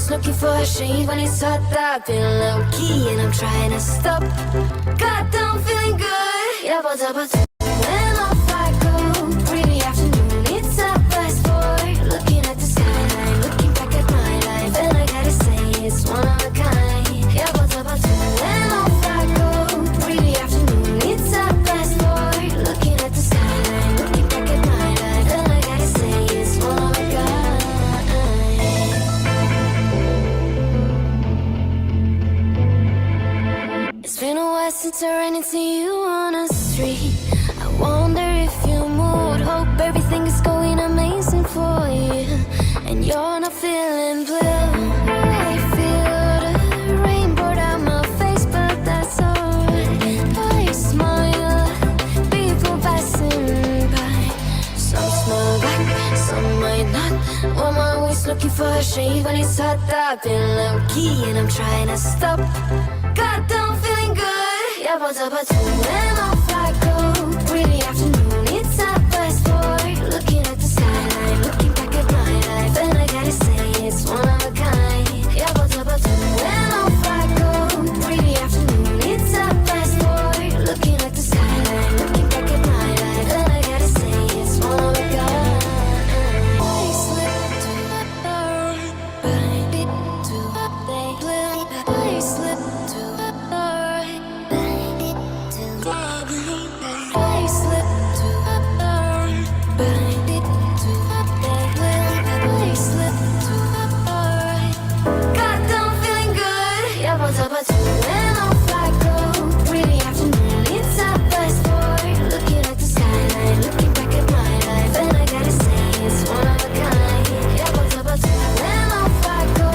Looking for a shade when it's hot, I've been low key and I'm trying to stop. God, I'm feeling good. Yeah, but when off I go, pretty afternoon, it's a fast forward. Looking at the skyline, looking back at my life, and I gotta say it's one of a kind. Yeah, but when off I go, pretty afternoon, it's a fast forward. Looking at the skyline, looking back at my life, and I gotta say it's one of a kind. It's been a while since I ran into you on the street. I wonder if you moved. Hope everything is going amazing for you, and you're not feeling blue. I feel the rain pour down my face, but that's alright. I smile, people passing by. Some smile back, some might not. I'm always looking for a shade when it's hot. I've been low key and I'm trying to stop. God, I'm feeling good. Yeah, but when off I go, pretty afternoon, it's a fast forward. Looking at the skyline, looking back at my life, and I gotta say it's one of a kind. Yeah, but when off I go, pretty afternoon, it's a fast forward. Looking at the skyline, looking back at my life, and I gotta say it's one of a kind. I slip to the right, to the I slip to the right, to the I slip to the right, to the I slip to the right. God, I'm feeling good. Yeah, but when off I go, pretty afternoon, it's a fast forward. Looking at the skyline, looking back at my life, and I gotta say it's one of a kind. Yeah, but when off I go,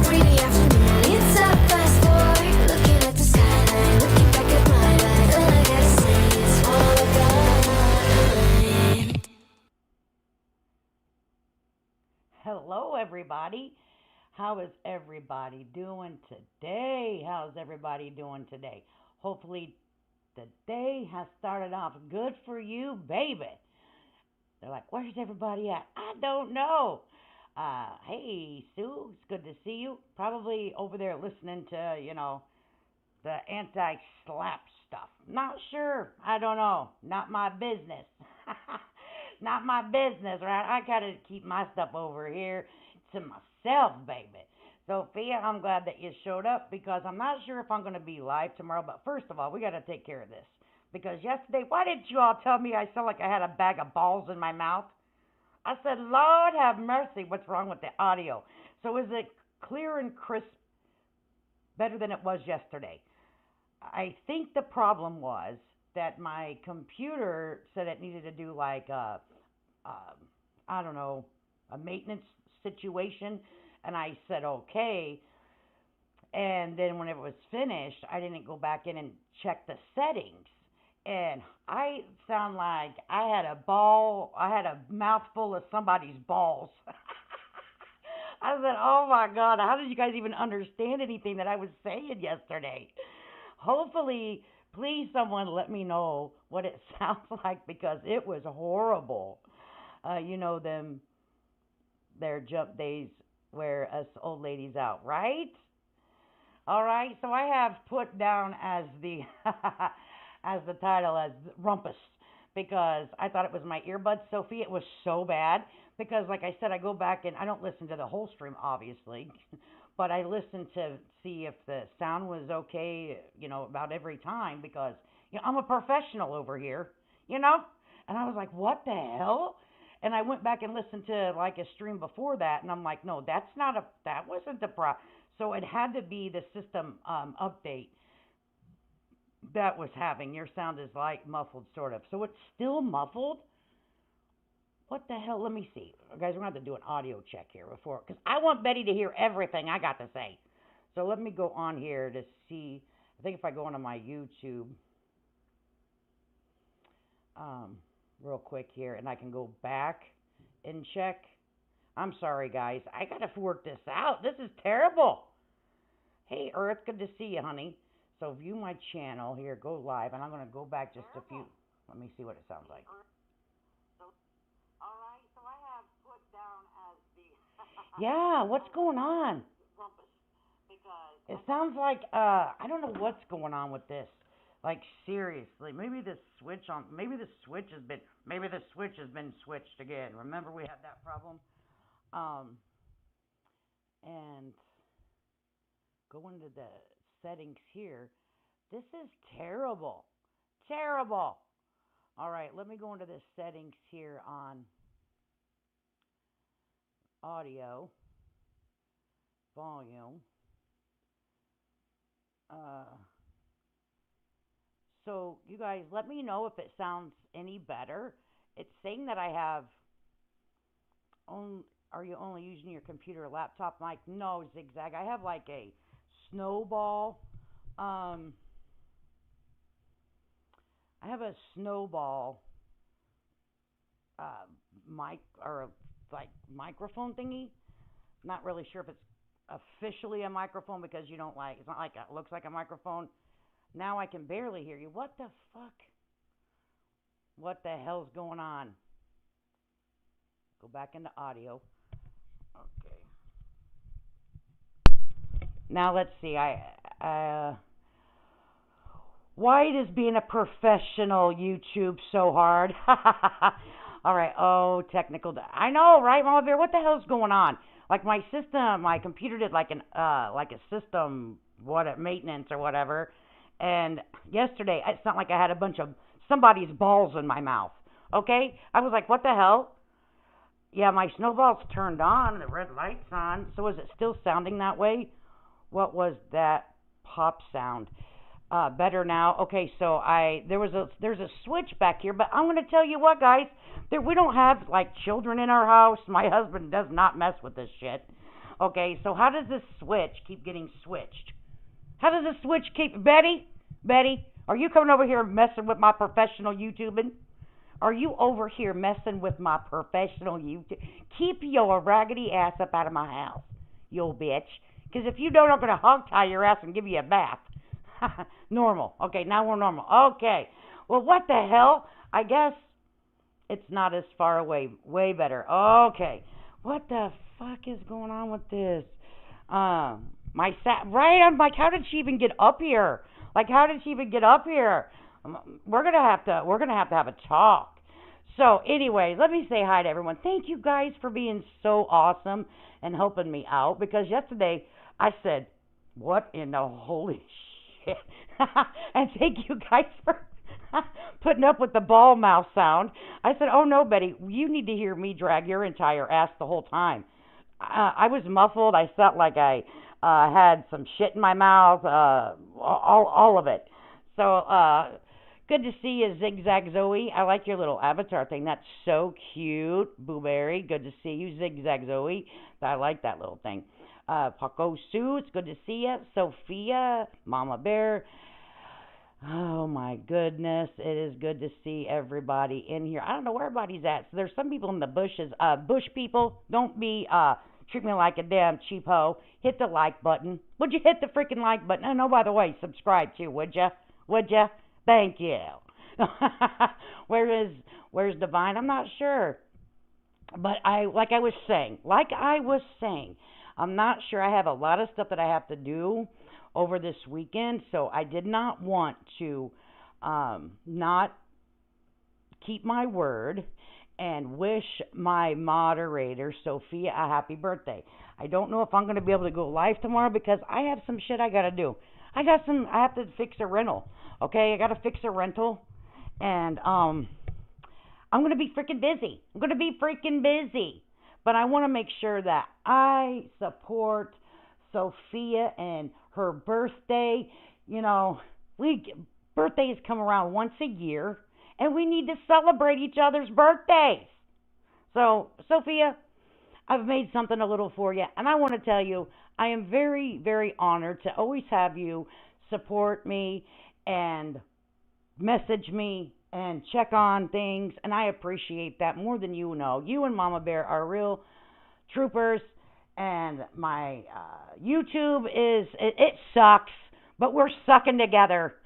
pretty afternoon, it's a fast forward. Looking at the skyline, looking back at my life, and I gotta say it's one of a kind. Hello, everybody. How is everybody doing today? How's everybody doing today? Hopefully, the day has started off good for you, baby. They're like, where's everybody at? I don't know. Hey, Sue, it's good to see you. Probably over there listening to, the anti-slap stuff. Not sure. I don't know. Not my business. Not my business, right? I gotta keep my stuff over here to myself, baby. Sophia, I'm glad that you showed up because I'm not sure if I'm gonna be live tomorrow. But first of all, we gotta take care of this because yesterday, why didn't you all tell me I sound like I had a bag of balls in my mouth? I said, Lord have mercy, what's wrong with the audio? So is it clear and crisp, better than it was yesterday? I think the problem was that my computer said it needed to do like I don't know, a maintenance situation, and I said okay. And then when it was finished, I didn't go back in and check the settings, and I sound like I had a mouthful of somebody's balls. I said, oh my God, how did you guys even understand anything that I was saying yesterday? Hopefully, please someone let me know what it sounds like because it was horrible. Them, their jump days wear us old ladies out, right? All right, so I have put down as the as the title as Rumpus because I thought it was my earbuds, Sophie. It was so bad because, like I said, I go back and I don't listen to the whole stream, obviously, but I listen to see if the sound was okay, about every time because I'm a professional over here, and I was like, what the hell? And I went back and listened to like a stream before that, and I'm like, no, that wasn't the problem. So it had to be the system update that was having. Your sound is like muffled, sort of. So it's still muffled? What the hell? Let me see. Guys, we're going to have to do an audio check here before, because I want Betty to hear everything I got to say. So let me go on here to see. I think if I go onto my YouTube real quick here, and I can go back and check. I'm sorry, guys. I got to work this out. This is terrible. Hey, Earth, good to see you, honey. So view my channel here, go live, and I'm going to go back just a few. Let me see what it sounds like. All right, so I have put down as the... Yeah, what's going on? It sounds like, I don't know what's going on with this. Like, seriously, maybe the switch has been switched again. Remember we had that problem? And go into the settings here. This is terrible. Terrible. All right, let me go into the settings here on audio, volume. So you guys, let me know if it sounds any better. It's saying that I have are you only using your computer or laptop mic? No, Zigzag. I have like a snowball. I have a snowball mic or like microphone thingy. Not really sure if it's officially a microphone because it's not like it looks like a microphone. Now I can barely hear you. What the fuck? What the hell's going on? Go back into audio. Okay. Now let's see. Why is being a professional YouTube so hard? All right. Oh, technical. I know, right, Mama Bear? What the hell's going on? Like my computer did like a system maintenance or whatever. And yesterday, it's not like I had a bunch of somebody's balls in my mouth. Okay? I was like, what the hell? Yeah, my snowball's turned on, the red light's on. So is it still sounding that way? What was that pop sound? Better now. Okay, so there's a switch back here, but I'm going to tell you what, guys. We don't have like children in our house. My husband does not mess with this shit. Okay, so how does this switch keep getting switched? How does this switch keep... Betty, are you coming over here messing with my professional YouTubing? Are you over here messing with my professional YouTube? Keep your raggedy ass up out of my house, you old bitch. Because if you don't, I'm going to hog tie your ass and give you a bath. Normal. Okay, now we're normal. Okay. Well, what the hell? I guess It's not as far away. Way better. Okay. What the fuck is going on with this? Right. I'm like, how did she even get up here? Like, how did she even get up here? We're gonna have to have a talk. So, anyways, let me say hi to everyone. Thank you guys for being so awesome and helping me out because yesterday I said, "What in the holy shit?" And thank you guys for putting up with the ball mouth sound. I said, "Oh no, Betty, you need to hear me drag your entire ass the whole time." I was muffled. I felt like I had some shit in my mouth. All of it. So good to see you, Zigzag Zoe. I like your little avatar thing. That's so cute, Booberry. Good to see you, Zigzag Zoe. I like that little thing. Paco Sue, it's good to see you. Sophia, Mama Bear. Oh my goodness, it is good to see everybody in here. I don't know where everybody's at. So there's some people in the bushes. Bush people, don't be treat me like a damn cheapo. Hit the like button. Would you hit the freaking like button? And oh, by the way, subscribe too, would ya? Would ya? Thank you. Where's Divine? I'm not sure. But like I was saying, I'm not sure. I have a lot of stuff that I have to do over this weekend, so I did not want to not keep my word and wish my moderator Sophia a happy birthday. I don't know if I'm going to be able to go live tomorrow because I have some shit I got to do. I have to fix a rental. Okay, I got to fix a rental, and I'm going to be freaking busy. I'm going to be freaking busy. But I want to make sure that I support Sophia and her birthday. You know, birthdays come around once a year, and we need to celebrate each other's birthdays. So, Sophia, I've made something a little for you, and I want to tell you, I am very, very honored to always have you support me and message me and check on things, and I appreciate that more than you know. You and Mama Bear are real troopers, and my YouTube it sucks, but we're sucking together.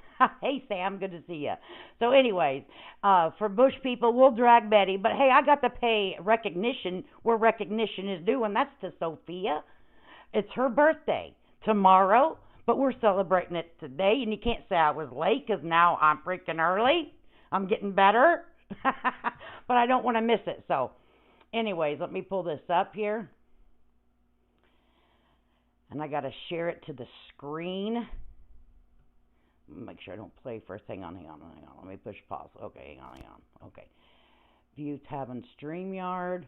Hey Sam, good to see you. So, anyways, for Bush people, we'll drag Betty, but hey, I got to pay recognition where recognition is due, and that's to Sophia. It's her birthday tomorrow, but we're celebrating it today, and you can't say I was late because now I'm freaking early. I'm getting better, but I don't want to miss it. So, anyways, let me pull this up here, and I got to share it to the screen. Make sure I don't play first. Hang on. Let me push pause. Okay, hang on. Okay. View tab and StreamYard.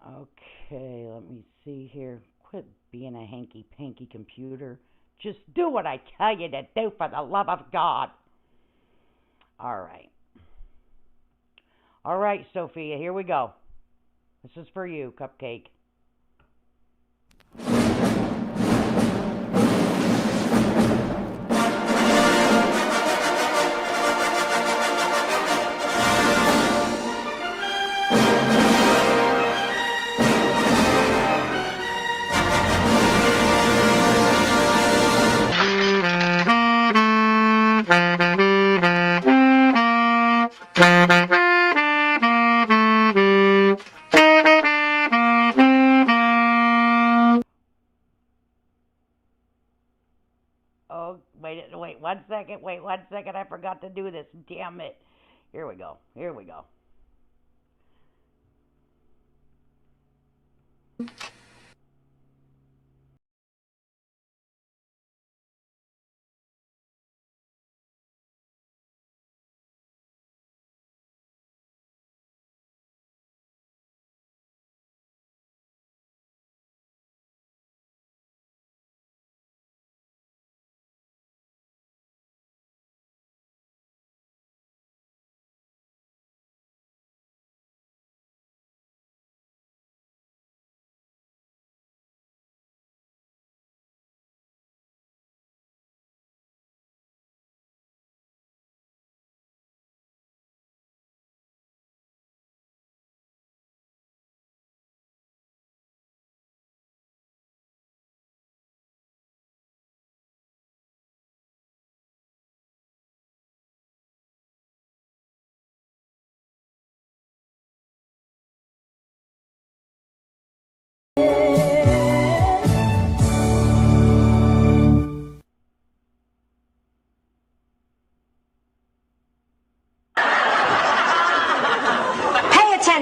Okay, let me see here. Quit being a hanky-panky computer. Just do what I tell you to do for the love of God. All right. All right, Sophia, here we go. This is for you, Cupcake. Oh, wait 1 second. Wait 1 second. I forgot to do this. Damn it. Here we go.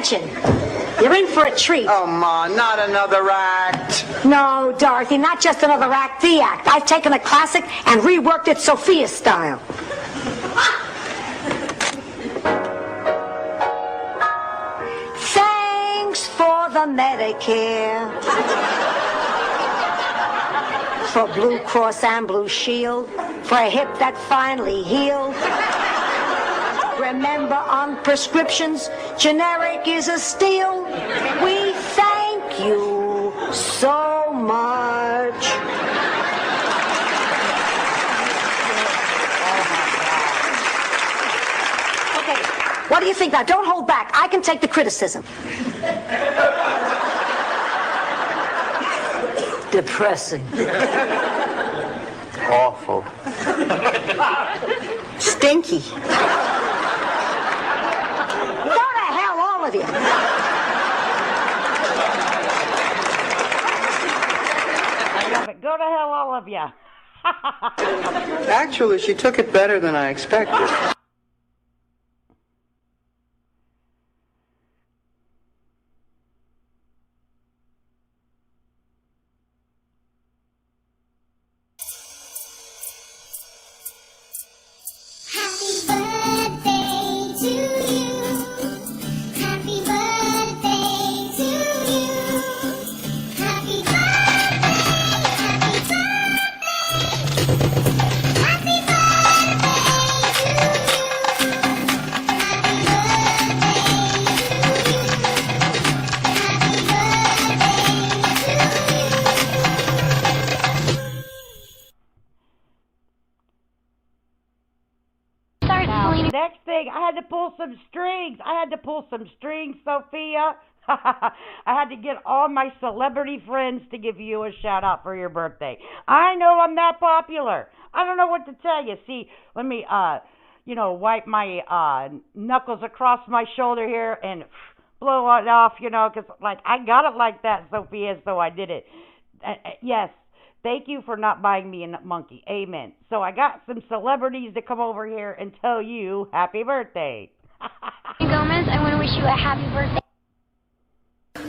attention. You're in for a treat. Oh, Ma, not another act. No, Dorothy, not just another act, the act. I've taken a classic and reworked it Sophia style. Thanks for the Medicare. For Blue Cross and Blue Shield. For a hip that finally healed. Remember, on prescriptions, generic is a steal. We thank you so much. Okay, what do you think now? Don't hold back. I can take the criticism. Depressing. Awful. Stinky. Go to hell, all of you. I love it. Go to hell, all of you. Actually, she took it better than I expected. Next thing, I had to pull some strings. Sophia. I had to get all my celebrity friends to give you a shout out for your birthday. I know I'm that popular. I don't know what to tell you. See, let me, wipe my knuckles across my shoulder here and blow it off, because, I got it like that, Sophia, so I did it. Yes. Thank you for not buying me a monkey. Amen. So I got some celebrities to come over here and tell you happy birthday. Gomez, I want to wish you a happy birthday.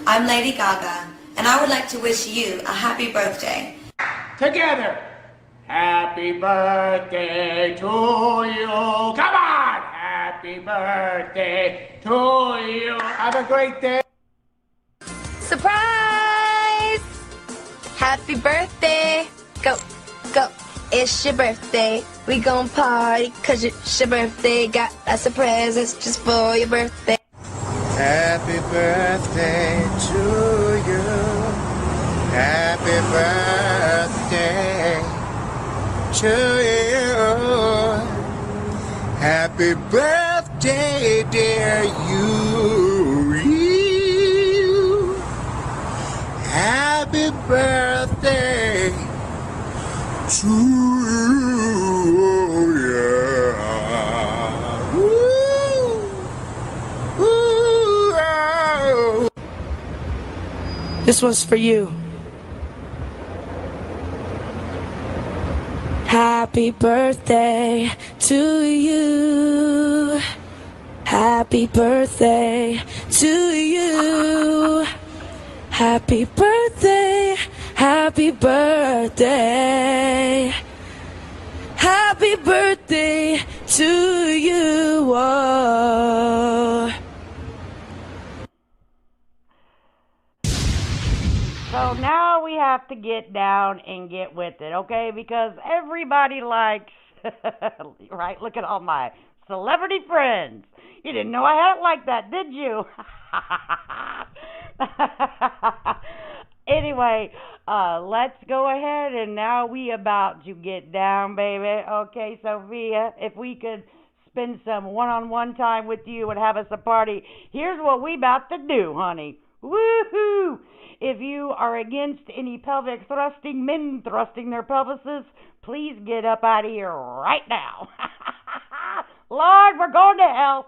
I'm Lady Gaga, and I would like to wish you a happy birthday. Together. Happy birthday to you. Come on. Happy birthday to you. Have a great day. Surprise! Happy birthday! Go, go, it's your birthday. We gon' party 'cause it's your birthday. Got lots of presents just for your birthday. Happy birthday to you. Happy birthday to you. Happy birthday, dear you. Happy birthday to you, yeah. Woo. Woo. Oh. This one's for you. Happy birthday to you. Happy birthday to you. Happy birthday, happy birthday. Happy birthday to you all. So now we have to get down and get with it, okay? Because everybody likes, right? Look at all my celebrity friends. You didn't know I had it like that, did you? Anyway, let's go ahead and now we about to get down, baby. Okay, Sophia, if we could spend some one-on-one time with you and have us a party, here's what we about to do, honey. Woohoo! If you are against any pelvic thrusting, men thrusting their pelvises, please get up out of here right now. Lord, we're going to hell.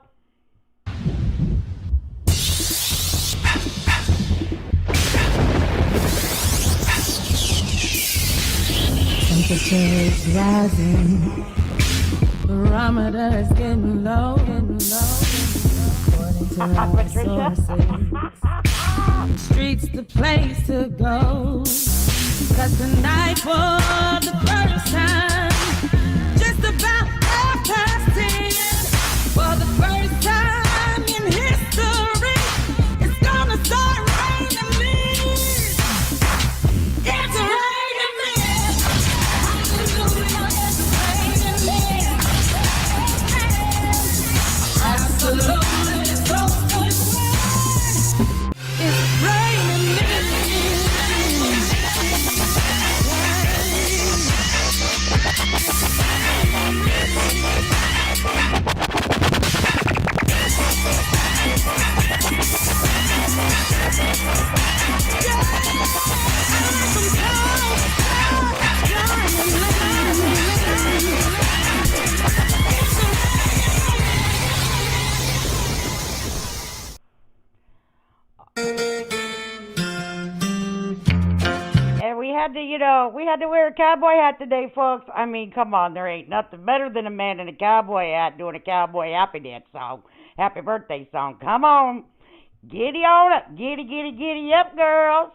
Temperatures rising, barometer is getting low, According to to our Patricia. sources. Streets the place to go. 'Cause tonight for the first time, just about 10:30, for the first time in history, it's gonna start raining men. It's raining men. Hallelujah, it's raining men. Absolutely, it's so good. It's raining men. And we had to wear a cowboy hat today, folks. I mean, come on, there ain't nothing better than a man in a cowboy hat doing a cowboy happy dance song, happy birthday song. Come on, giddy on up, giddy, giddy, giddy up, girls.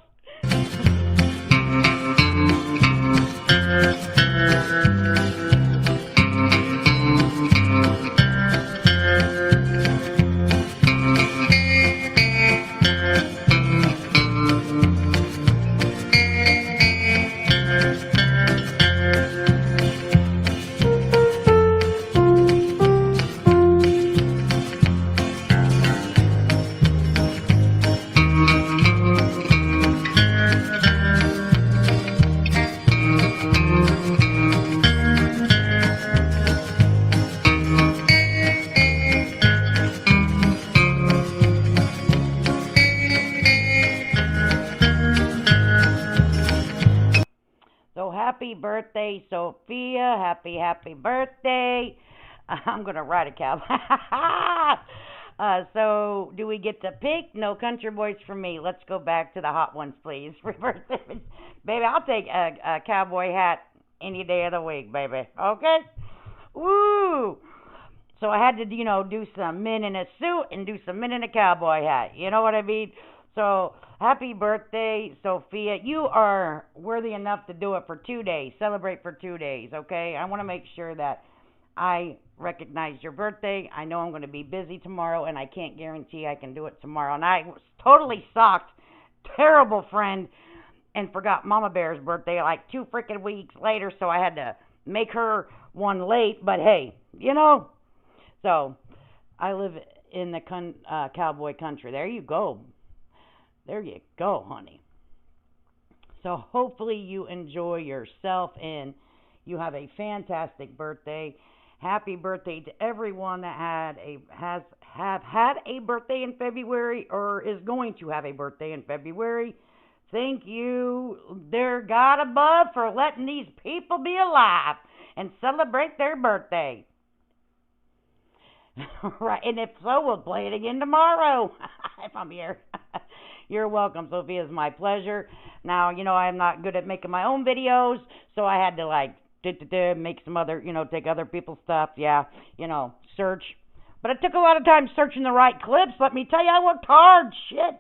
So happy birthday, Sophia. Happy birthday. I'm going to write a cowboy. So do we get to pick? No country boys for me. Let's go back to the hot ones, please. For birthday. Baby, I'll take a cowboy hat any day of the week, baby. Okay? Woo! So I had to, do some men in a suit and do some men in a cowboy hat. You know what I mean? So happy birthday, Sophia. You are worthy enough to do it for 2 days. Celebrate for 2 days, okay? I want to make sure that I recognize your birthday. I know I'm going to be busy tomorrow, and I can't guarantee I can do it tomorrow. And I was totally shocked, terrible friend, and forgot Mama Bear's birthday like 2 freaking weeks later, so I had to make her one late. But hey, so I live in the cowboy country. There you go. There you go, honey. So hopefully you enjoy yourself and you have a fantastic birthday. Happy birthday to everyone that have had a birthday in February or is going to have a birthday in February. Thank you, dear God above, for letting these people be alive and celebrate their birthday. Right, and if so, we'll play it again tomorrow if I'm here. You're welcome, Sophia. It's my pleasure. Now, I'm not good at making my own videos, so I had to make some other, take other people's stuff. Yeah, search. But it took a lot of time searching the right clips. Let me tell you, I worked hard. Shit.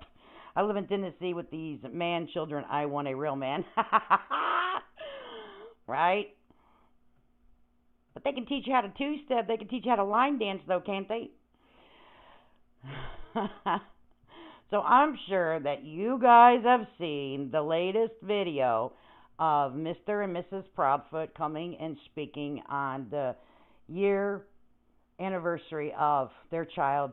I live in Tennessee with these man children. I want a real man. Right? But they can teach you how to two-step. They can teach you how to line dance, though, can't they? So I'm sure that you guys have seen the latest video of Mr. and Mrs. Proudfoot coming and speaking on the year anniversary of their child,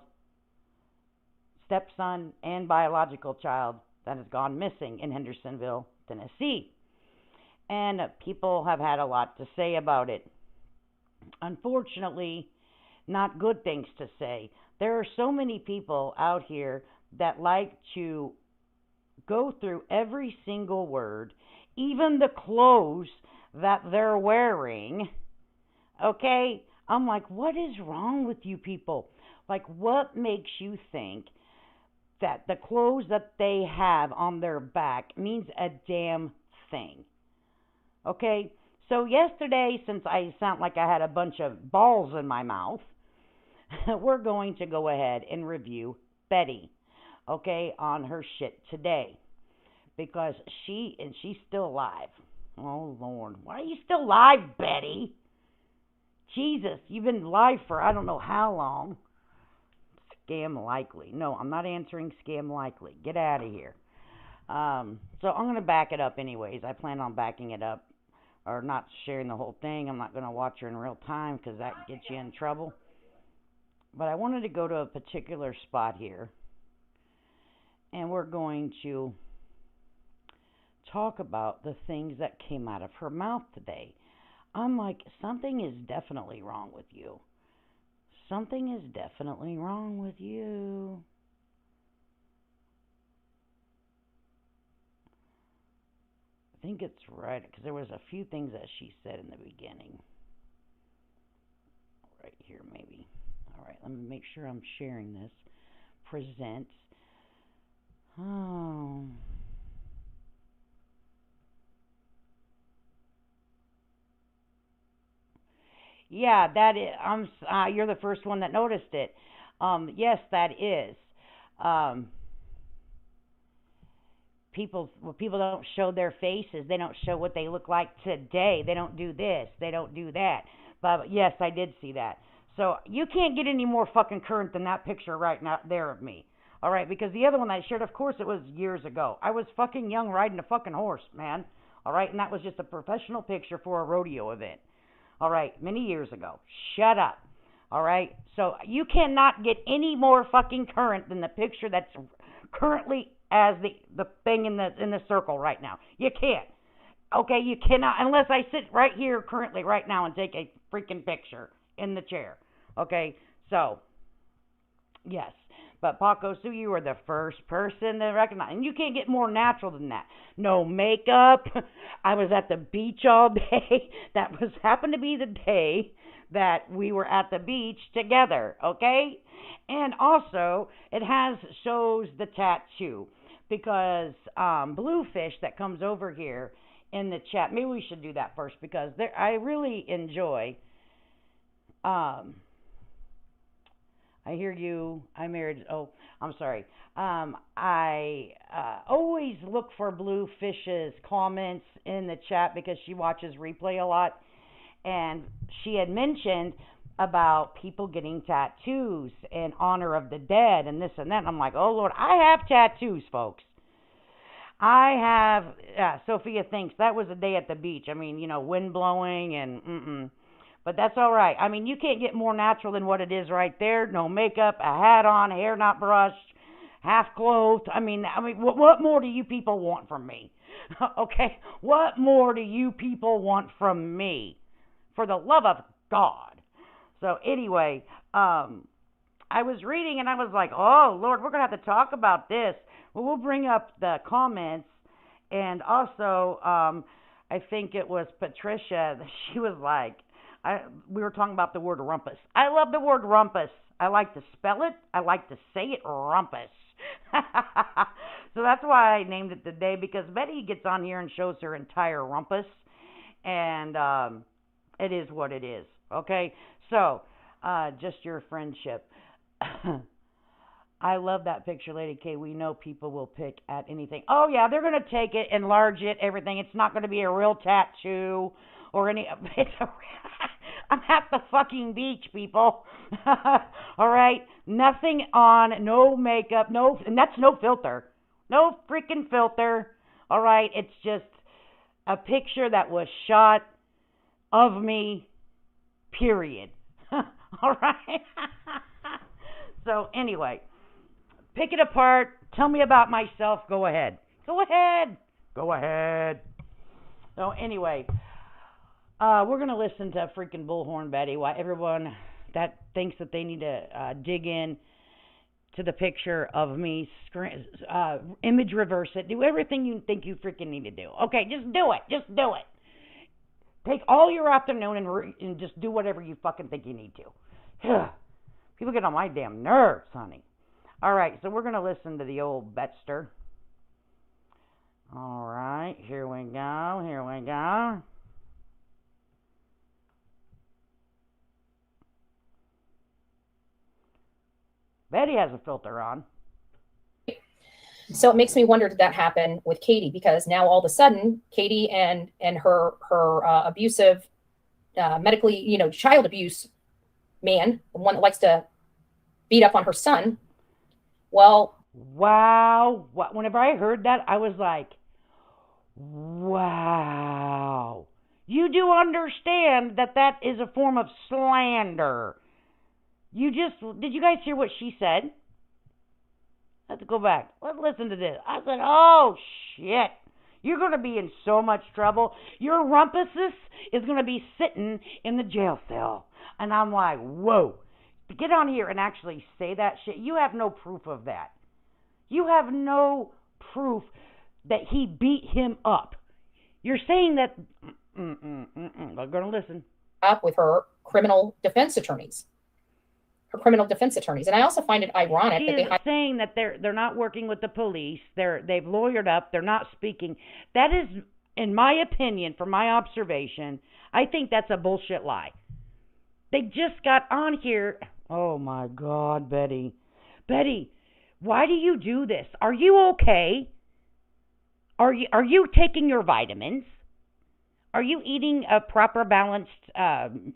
stepson, and biological child that has gone missing in Hendersonville, Tennessee. And people have had a lot to say about it. Unfortunately, not good things to say. There are so many people out here that like to go through every single word, even the clothes that they're wearing. Okay? I'm like, what is wrong with you people? Like, what makes you think that the clothes that they have on their back means a damn thing? Okay? So yesterday, since I sound like I had a bunch of balls in my mouth, we're going to go ahead and review Betty, okay, on her shit today. Because she's still alive. Oh, Lord. Why are you still alive, Betty? Jesus, you've been alive for I don't know how long. Scam likely. No, I'm not answering scam likely. Get out of here. So I'm going to back it up anyways. I plan on backing it up. Or not sharing the whole thing. I'm not going to watch her in real time because that gets you in trouble. But I wanted to go to a particular spot here. And we're going to talk about the things that came out of her mouth today. I'm like, something is definitely wrong with you. Something is definitely wrong with you. I think it's right, because there was a few things that she said in the beginning. Right here, maybe. All right, let me make sure I'm sharing this. Present. Oh. Yeah, that is. You're the first one that noticed it. Yes, that is. People don't show their faces. They don't show what they look like today. They don't do this. They don't do that. But yes, I did see that. So you can't get any more fucking current than that picture right now there of me. All right, because the other one I shared, of course, it was years ago. I was fucking young riding a fucking horse, man. All right, and that was just a professional picture for a rodeo event. All right, many years ago. Shut up. All right, so you cannot get any more fucking current than the picture that's currently as the thing in the circle right now. You can't. Okay, you cannot unless I sit right here currently right now and take a freaking picture in the chair. Okay, so yes. But Paco Sue, you were the first person to recognize. And you can't get more natural than that. No makeup. I was at the beach all day. That happened to be the day that we were at the beach together, okay? And also, it shows the tattoo. Because Bluefish that comes over here in the chat, maybe we should do that first. Because I really enjoy... I hear you. I married. Oh, I'm sorry. I always look for Bluefish's comments in the chat because she watches replay a lot. And she had mentioned about people getting tattoos in honor of the dead and this and that. And I'm like, oh, Lord, I have tattoos, folks. I have, Sophia thinks that was a day at the beach. I mean, wind blowing and But that's all right. I mean, you can't get more natural than what it is right there. No makeup, a hat on, hair not brushed, half clothed. I mean, what more do you people want from me? Okay? What more do you people want from me? For the love of God. So anyway, I was reading and I was like, oh, Lord, we're going to have to talk about this. Well, we'll bring up the comments. And also, I think it was Patricia. She was like, we were talking about the word rumpus. I love the word rumpus. I like to spell it. I like to say it, rumpus. So that's why I named it today, because Betty gets on here and shows her entire rumpus. And it is what it is. Okay? So, just your friendship. I love that picture, Lady K. We know people will pick at anything. Oh, yeah, they're going to take it, enlarge it, everything. It's not going to be a real tattoo or any... I'm at the fucking beach, people. All right? Nothing on, no makeup, and that's no filter. No freaking filter. All right? It's just a picture that was shot of me, period. All right? So, anyway, pick it apart. Tell me about myself. Go ahead. Go ahead. Go ahead. So, anyway, we're going to listen to freaking Bullhorn Betty. Why everyone that thinks that they need to dig in to the picture of me, image reverse it. Do everything you think you freaking need to do. Okay, just do it. Just do it. Take all your afternoon and just do whatever you fucking think you need to. People get on my damn nerves, honey. All right, so we're going to listen to the old Betster. All right, here we go. Here we go. Betty has a filter on. So it makes me wonder, did that happen with Katie? Because now all of a sudden, Katie and her abusive, medically, child abuse man, the one that likes to beat up on her son. Well, Wow. Whenever I heard that, I was like, wow. You do understand that that is a form of slander. Did you guys hear what she said? Let's go back. Let's listen to this. I said, oh, shit. You're going to be in so much trouble. Your rumpuses is going to be sitting in the jail cell. And I'm like, whoa. Get on here and actually say that shit. You have no proof of that. You have no proof that he beat him up. You're saying that. I'm going to listen. Up with her criminal defense attorneys. And I also find it ironic She that is saying that they're not working with the police. They've lawyered up. They're not speaking. That is, in my opinion, from my observation, I think that's a bullshit lie. They just got on here. Oh my God, Betty. Betty, why do you do this? Are you okay? Are you taking your vitamins? Are you eating a proper balanced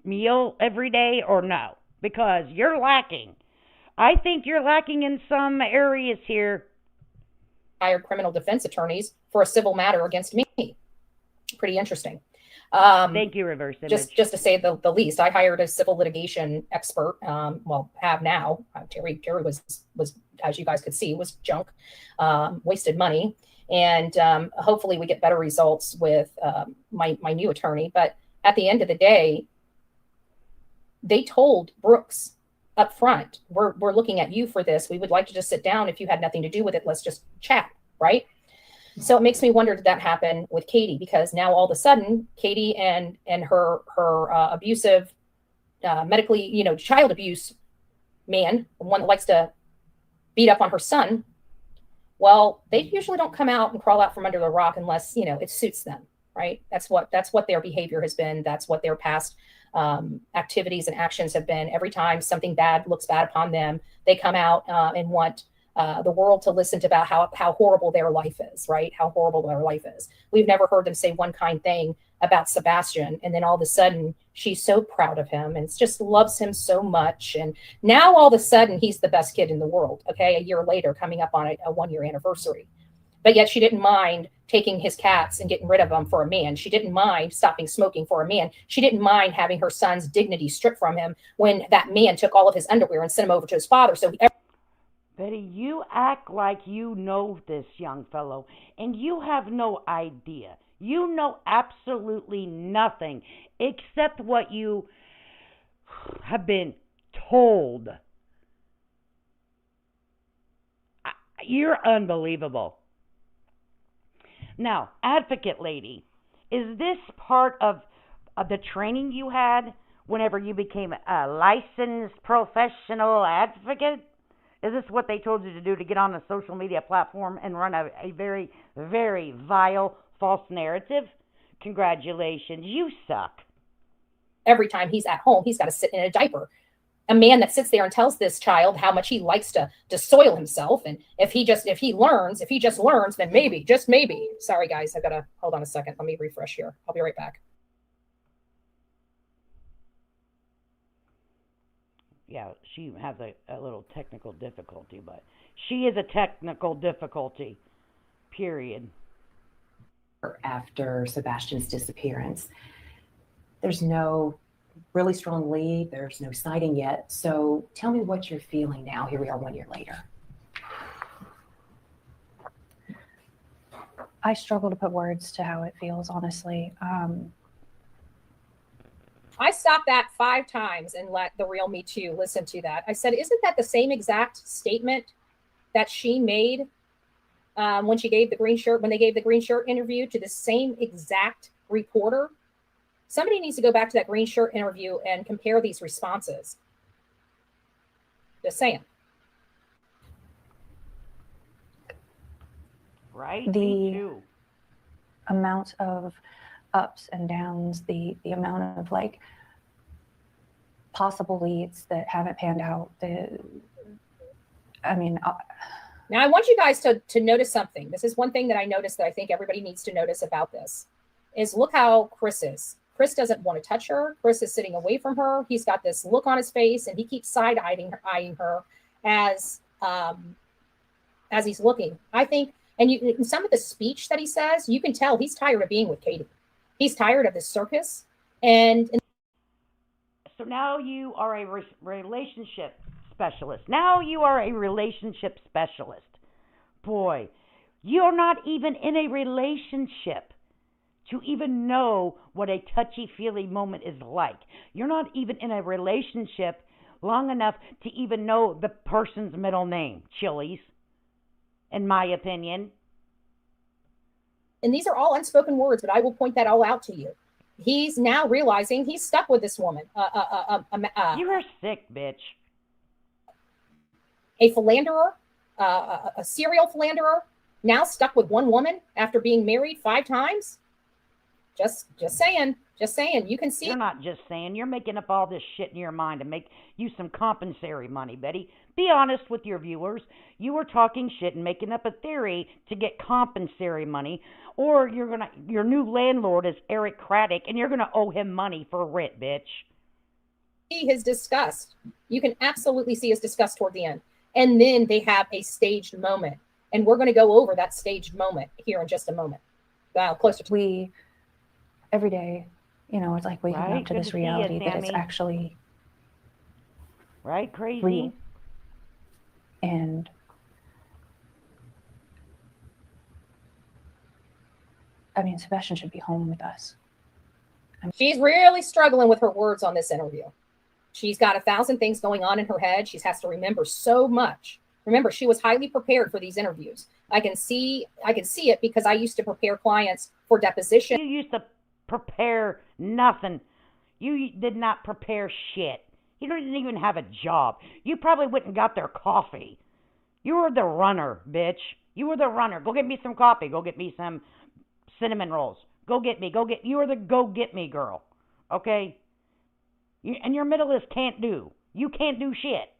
meal every day or no? Because you're lacking. I think you're lacking in some areas here. Hired criminal defense attorneys for a civil matter against me. Pretty interesting. Thank you, Reverse Image. Just to say the least, I hired a civil litigation expert. Have now. Terry was, as you guys could see, was junk, wasted money, and hopefully we get better results with my new attorney. But at the end of the day, they told Brooks up front, we're looking at you for this. We would like to just sit down. If you had nothing to do with it, let's just chat, right? So it makes me wonder, did that happen with Katie? Because now all of a sudden, Katie and her abusive, medically, child abuse man, the one that likes to beat up on her son, well, they usually don't come out and crawl out from under the rock unless, it suits them, right? That's what their behavior has been. That's what their past activities and actions have been. Every time something bad looks bad upon them, they come out and want the world to listen to about how horrible their life is, right? How horrible their life is. We've never heard them say one kind thing about Sebastian. And then all of a sudden, she's so proud of him and just loves him so much. And now all of a sudden, he's the best kid in the world, okay? A year later, coming up on a 1-year anniversary. But yet she didn't mind taking his cats and getting rid of them for a man. She didn't mind stopping smoking for a man. She didn't mind having her son's dignity stripped from him when that man took all of his underwear and sent him over to his father. So Betty, you act like you know this young fellow, and you have no idea. You know absolutely nothing except what you have been told. You're unbelievable. Now, advocate lady, is this part of the training you had whenever you became a licensed professional advocate? Is this what they told you to do, to get on a social media platform and run a very, very vile, false narrative? Congratulations, you suck. Every time he's at home, he's got to sit in a diaper. A man that sits there and tells this child how much he likes to soil himself. And if he just learns, then maybe, just maybe. Sorry, guys, I've got to hold on a second. Let me refresh here. I'll be right back. Yeah, she has a little technical difficulty, but she is a technical difficulty, period. After Sebastian's disappearance, there's no really strong lead. There's no sighting yet. So tell me what you're feeling now. Here we are 1 year later. I struggle to put words to how it feels, honestly. I stopped that 5 times and let the real Me Too listen to that. I said, isn't that the same exact statement that she made when they gave the green shirt interview to the same exact reporter? Somebody needs to go back to that green shirt interview and compare these responses. Just saying. Right? The amount of ups and downs, the amount of possible leads that haven't panned out. Now, I want you guys to notice something. This is one thing that I noticed that I think everybody needs to notice about this is look how Chris is. Chris doesn't want to touch her. Chris is sitting away from her. He's got this look on his face, and he keeps side-eyeing her as he's looking. I think, and in some of the speech that he says, you can tell he's tired of being with Katie. He's tired of this circus. And so now you are a relationship specialist. Now you are a relationship specialist. Boy, you're not even in a relationship to even know what a touchy-feely moment is like. You're not even in a relationship long enough to even know the person's middle name, Chili's, in my opinion. And these are all unspoken words, but I will point that all out to you. He's now realizing he's stuck with this woman. You are sick, bitch. A philanderer, a serial philanderer, now stuck with one woman after being married 5 times. Just saying. You can see. You're not just saying. You're making up all this shit in your mind to make you some compensatory money, Betty. Be honest with your viewers. You were talking shit and making up a theory to get compensatory money, or your new landlord is Eric Craddock, and you're gonna owe him money for rent, bitch. See his disgust. You can absolutely see his disgust toward the end, and then they have a staged moment, and we're going to go over that staged moment here in just a moment. Closer to every day, it's like waking up to this reality that it's actually crazy. Real. And Sebastian should be home with us. She's really struggling with her words on this interview. She's got 1,000 things going on in her head. She has to remember so much. Remember, she was highly prepared for these interviews. I can see it because I used to prepare clients for deposition. You used to prepare nothing. You did not prepare shit. You didn't even have a job. You probably went and got their coffee. You were the runner, bitch. You were the runner. Go get me some coffee. Go get me some cinnamon rolls. You were the go get me girl. Okay? And your middle is can't do. You can't do shit.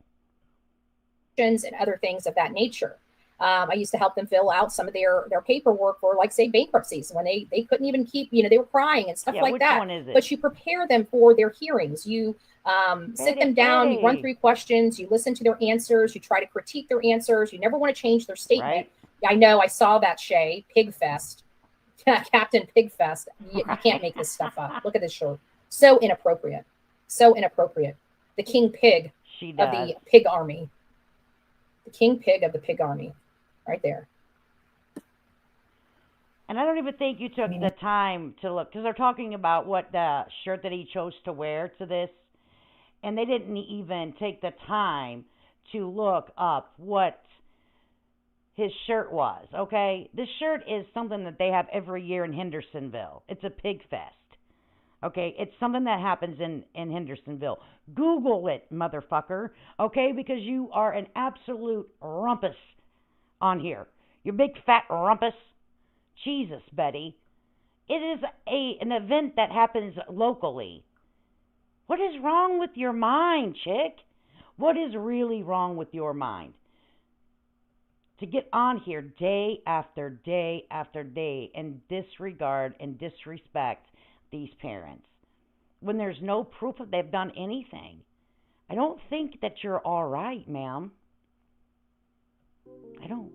And other things of that nature. I used to help them fill out some of their paperwork for, like, say, bankruptcies when they couldn't even keep, they were crying and stuff like that. Which one is it? But you prepare them for their hearings. You sit them down, you run through questions, you listen to their answers, you try to critique their answers. You never want to change their statement. Right. I know, I saw that, Shay. Pigfest. Captain Pigfest. You can't make this stuff up. Look at this shirt. So inappropriate. So inappropriate. The king pig of the pig army. The king pig of the pig army. Right there. And I don't even think you took the time to look, because they're talking about what the shirt that he chose to wear to this, and they didn't even take the time to look up what his shirt was, okay? This shirt is something that they have every year in Hendersonville. It's a pig fest, okay? It's something that happens in Hendersonville. Google it, motherfucker, okay? Because you are an absolute rumpus on here. You big fat rumpus. Jesus, Betty. It is an event that happens locally. What is wrong with your mind, chick? What is really wrong with your mind? To get on here day after day after day and disregard and disrespect these parents when there's no proof that they've done anything. I don't think that you're all right, ma'am. I don't.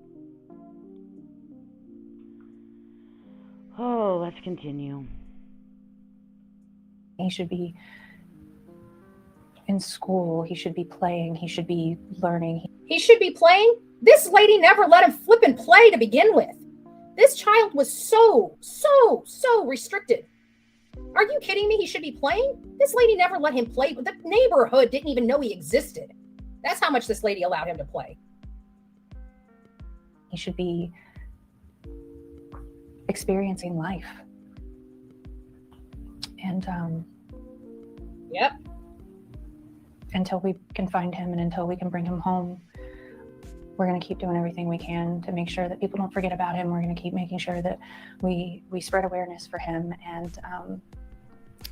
Oh, let's continue. He should be in school. He should be playing. He should be learning. He should be playing? This lady never let him flip and play to begin with. This child was so restricted. Are you kidding me? He should be playing? This lady never let him play. The neighborhood didn't even know he existed. That's how much this lady allowed him to play. He should be experiencing life. And yep. Until we can find him and until we can bring him home, we're going to keep doing everything we can to make sure that people don't forget about him. We're going to keep making sure that we spread awareness for him, and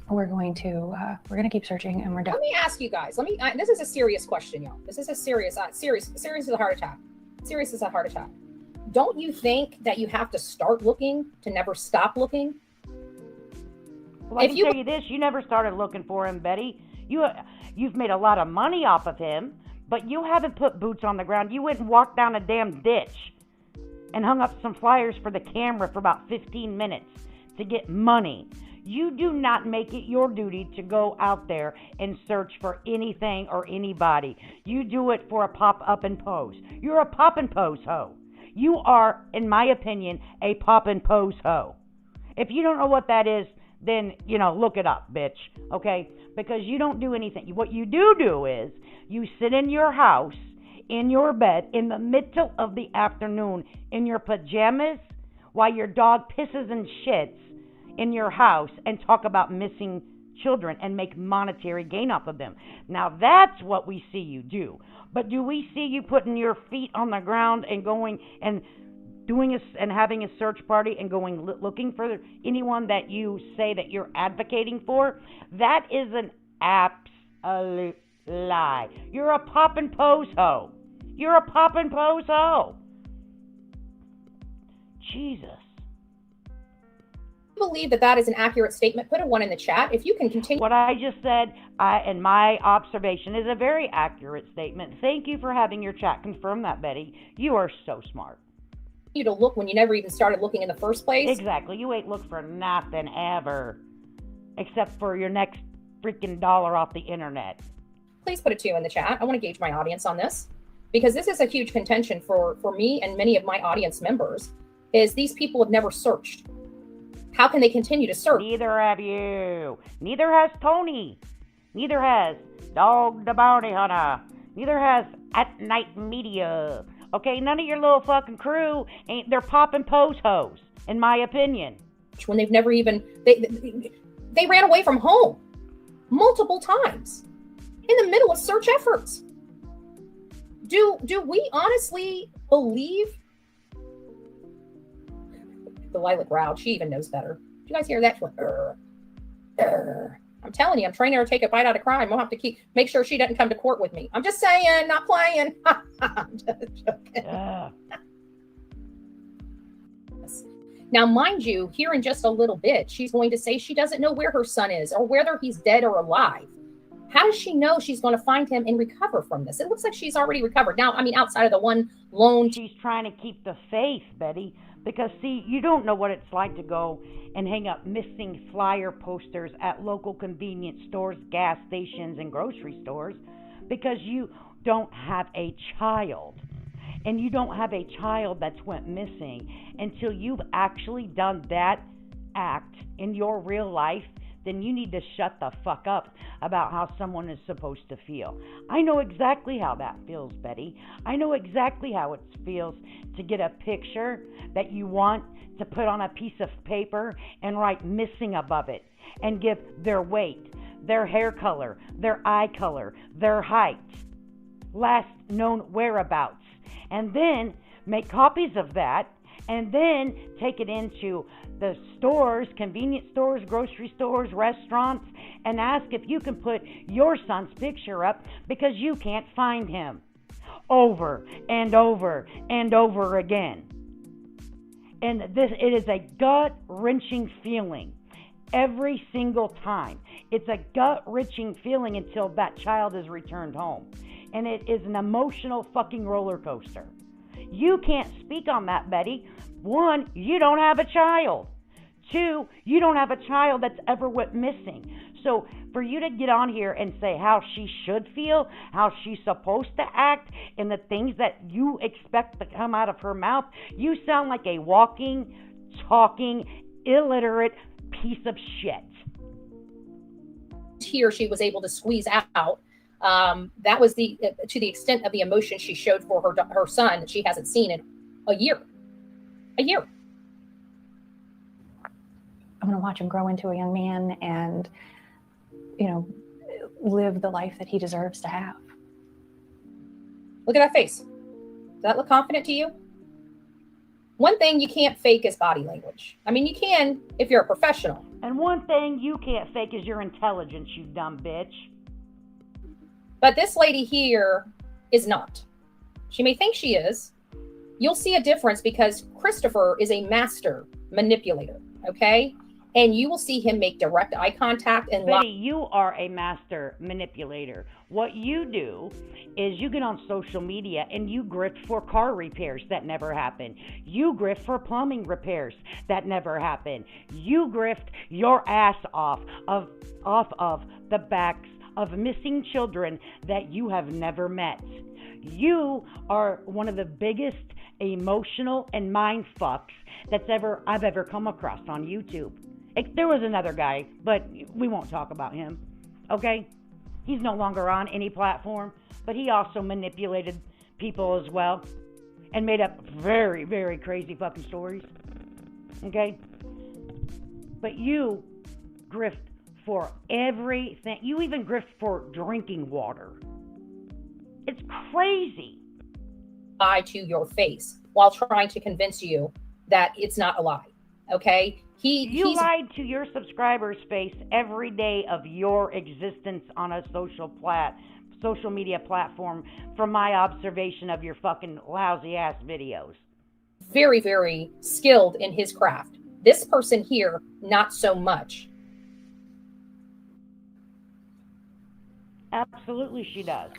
we're going to keep searching. And Let me ask you guys. This is a serious question, y'all. This is a serious as a heart attack. serious as a heart attack. Don't you think that you have to start looking to never stop looking? Well, I can tell you this, you never started looking for him, Betty. You've made a lot of money off of him, but you haven't put boots on the ground. You went and walked down a damn ditch and hung up some flyers for the camera for about 15 minutes to get money. You do not make it your duty to go out there and search for anything or anybody. You do it for a pop-up and pose. You're a pop and pose hoe. You are, in my opinion, a pop and pose hoe. If you don't know what that is, then, look it up, bitch, okay? Because you don't do anything. What you do is you sit in your house, in your bed, in the middle of the afternoon, in your pajamas, while your dog pisses and shits in your house and talk about missing children and make monetary gain off of them. Now, that's what we see you do. But do we see you putting your feet on the ground and going and doing and having a search party and going looking for anyone that you say that you're advocating for? That is an absolute lie. You're a pop and pose hoe. You're a pop and pose hoe. Jesus. Believe that is an accurate statement, put a 1 in the chat. If you can continue. What I just said, and my observation, is a very accurate statement. Thank you for having your chat confirm that, Betty. You are so smart. You to look when you never even started looking in the first place. Exactly. You ain't looked for nothing ever, except for your next freaking dollar off the internet. Please put a 2 in the chat. I want to gauge my audience on this, because this is a huge contention for me and many of my audience members, is these people have never searched. How can they continue to search? Neither have you. Neither has Tony. Neither has Dog the Bounty Hunter. Neither has At Night Media. Okay, none of your little fucking crew they're pop and pose hoes, in my opinion. When they've never even, they ran away from home multiple times in the middle of search efforts. Do we honestly believe? The lilac route, she even knows better. Did you guys hear that? She went, I'm telling you, I'm training her to take a bite out of crime. We'll have to make sure she doesn't come to court with me. I'm just saying, not playing. I'm just joking. Now, mind you, here in just a little bit, she's going to say she doesn't know where her son is or whether he's dead or alive. How does she know she's going to find him and recover from this? It looks like she's already recovered. Now, I mean, outside of the one lone. She's trying to keep the faith, Betty. Because, see, you don't know what it's like to go and hang up missing flyer posters at local convenience stores, gas stations, and grocery stores, because you don't have a child. And you don't have a child that's went missing until you've actually done that act in your real life. Then you need to shut the fuck up about how someone is supposed to feel. I know exactly how that feels, Betty. I know exactly how it feels to get a picture that you want to put on a piece of paper and write missing above it and give their weight, their hair color, their eye color, their height, last known whereabouts, and then make copies of that and then take it into the stores, convenience stores, grocery stores, restaurants, and ask if you can put your son's picture up because you can't find him. Over and over and over again. And it is a gut-wrenching feeling every single time. It's a gut-wrenching feeling until that child is returned home. And it is an emotional fucking roller coaster. You can't speak on that, Betty. 1, you don't have a child. 2, you don't have a child that's ever went missing. So for you to get on here and say how she should feel, how she's supposed to act, and the things that you expect to come out of her mouth, you sound like a walking, talking, illiterate piece of shit. Here she was able to squeeze out. That was to the extent of the emotion she showed for her son that she hasn't seen in a year. I'm going to watch him grow into a young man and, live the life that he deserves to have. Look at that face. Does that look confident to you? One thing you can't fake is body language. I mean, you can if you're a professional. And one thing you can't fake is your intelligence, you dumb bitch. But this lady here is not. She may think she is, you'll see a difference because Christopher is a master manipulator, okay? And you will see him make direct eye contact and Betty, you are a master manipulator. What you do is you get on social media and you grift for car repairs that never happen. You grift for plumbing repairs that never happen. You grift your ass off of the backs of missing children that you have never met. You are one of the biggest emotional and mind fucks I've ever come across on YouTube. There was another guy, but we won't talk about him, okay? He's no longer on any platform, but he also manipulated people as well and made up very, very crazy fucking stories, okay? But you grift for everything. You even grift for drinking water. It's crazy. Lie to your face while trying to convince you that it's not a lie, okay? You lied to your subscribers' face every day of your existence on a social media platform from my observation of your fucking lousy ass videos. Very, very skilled in his craft. This person here, not so much. Absolutely she does.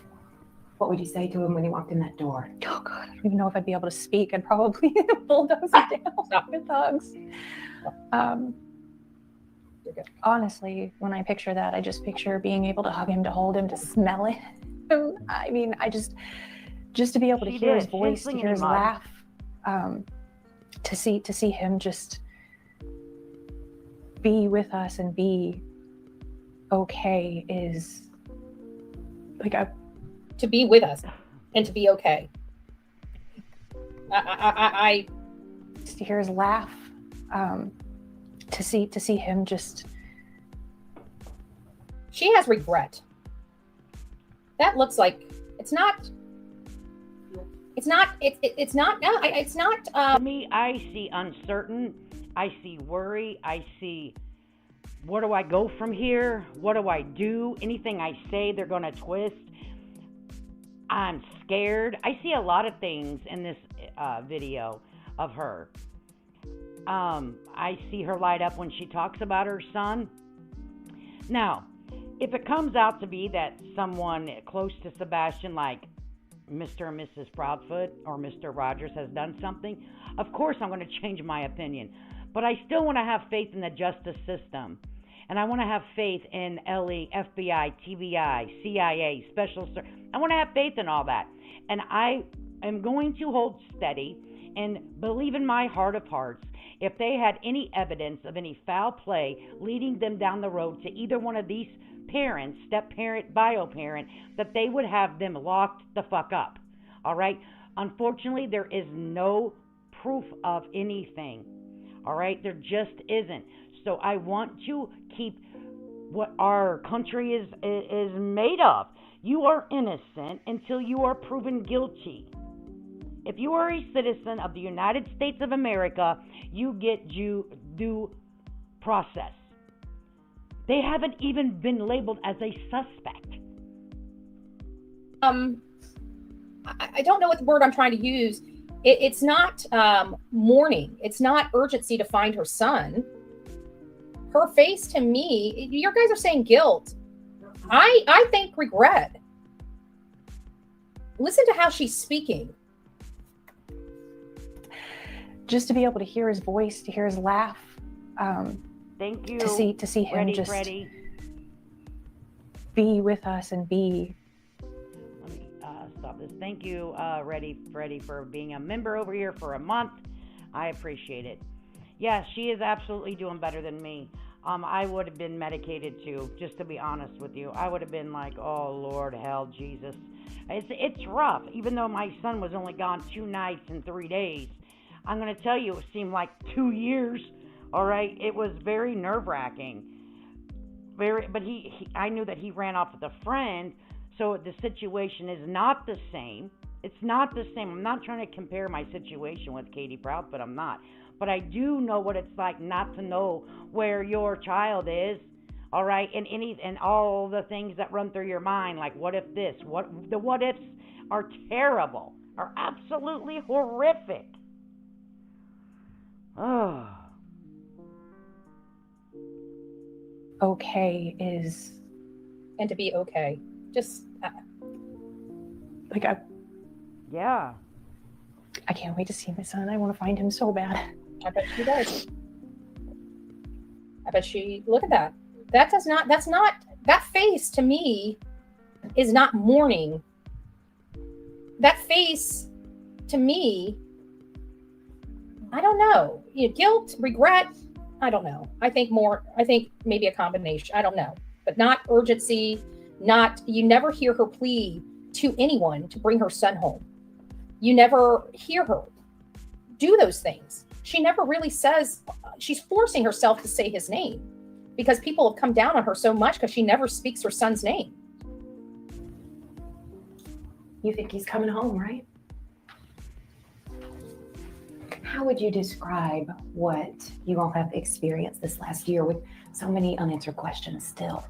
What would you say to him when he walked in that door? Oh God, I don't even know if I'd be able to speak. I'd probably bulldoze it down with hugs. Honestly, when I picture that, I just picture being able to hug him, to hold him, to smell it. I mean, just to be able to hear his voice, to hear his laugh, to see him just be with us and be okay is like to be with us and to be okay. I to hear his laugh, to see him just. She has regret. That looks like it's not. To me, I see uncertain. I see worry. I see, where do I go from here? What do I do? Anything I say, they're going to twist. I'm scared. I see a lot of things in this video of her. I see her light up when she talks about her son. Now, if it comes out to be that someone close to Sebastian, like Mr. and Mrs. Proudfoot or Mr. Rogers, has done something, of course I'm going to change my opinion. But I still want to have faith in the justice system. And I want to have faith in LE, FBI, TBI, CIA, Special Service. I want to have faith in all that. And I am going to hold steady and believe in my heart of hearts, if they had any evidence of any foul play leading them down the road to either one of these parents, step-parent, bio-parent, that they would have them locked the fuck up. All right? Unfortunately, there is no proof of anything. All right? There just isn't. So I want to keep what our country is made of. You are innocent until you are proven guilty. If you are a citizen of the United States of America, you get due process. They haven't even been labeled as a suspect. I don't know what the word I'm trying to use. It's not mourning. It's not urgency to find her son. Her face, to me, you guys are saying guilt. I think regret. Listen to how she's speaking. Just to be able to hear his voice, to hear his laugh. Thank you. To see him just be with us and be. Let me stop this. Thank you, Freddie, for being a member over here for a month. I appreciate it. Yeah, she is absolutely doing better than me. I would have been medicated too, just to be honest with you. I would have been like, oh, Lord, hell, Jesus. It's rough. Even though my son was only gone 2 nights and 3 days, I'm going to tell you, it seemed like 2 years, all right? It was very nerve-wracking. But I knew that he ran off with a friend, so the situation is not the same. It's not the same. I'm not trying to compare my situation with Katie Proudfoot. I'm not. But I do know what it's like not to know where your child is, all right? And all the things that run through your mind, like what if this? The what ifs are terrible. are absolutely horrific. Oh. Okay is And to be okay. Just like Yeah. I can't wait to see my son. I want to find him so bad. I bet she does. I bet she, look at that. That's not, that face to me is not mourning. That face to me, I don't know. Guilt, regret, I don't know. I think maybe a combination. I don't know. But not urgency, you never hear her plea to anyone to bring her son home. You never hear her do those things. She never really says, she's forcing herself to say his name because people have come down on her so much because she never speaks her son's name. You think he's coming home, right? How would you describe what you all have experienced this last year with so many unanswered questions still?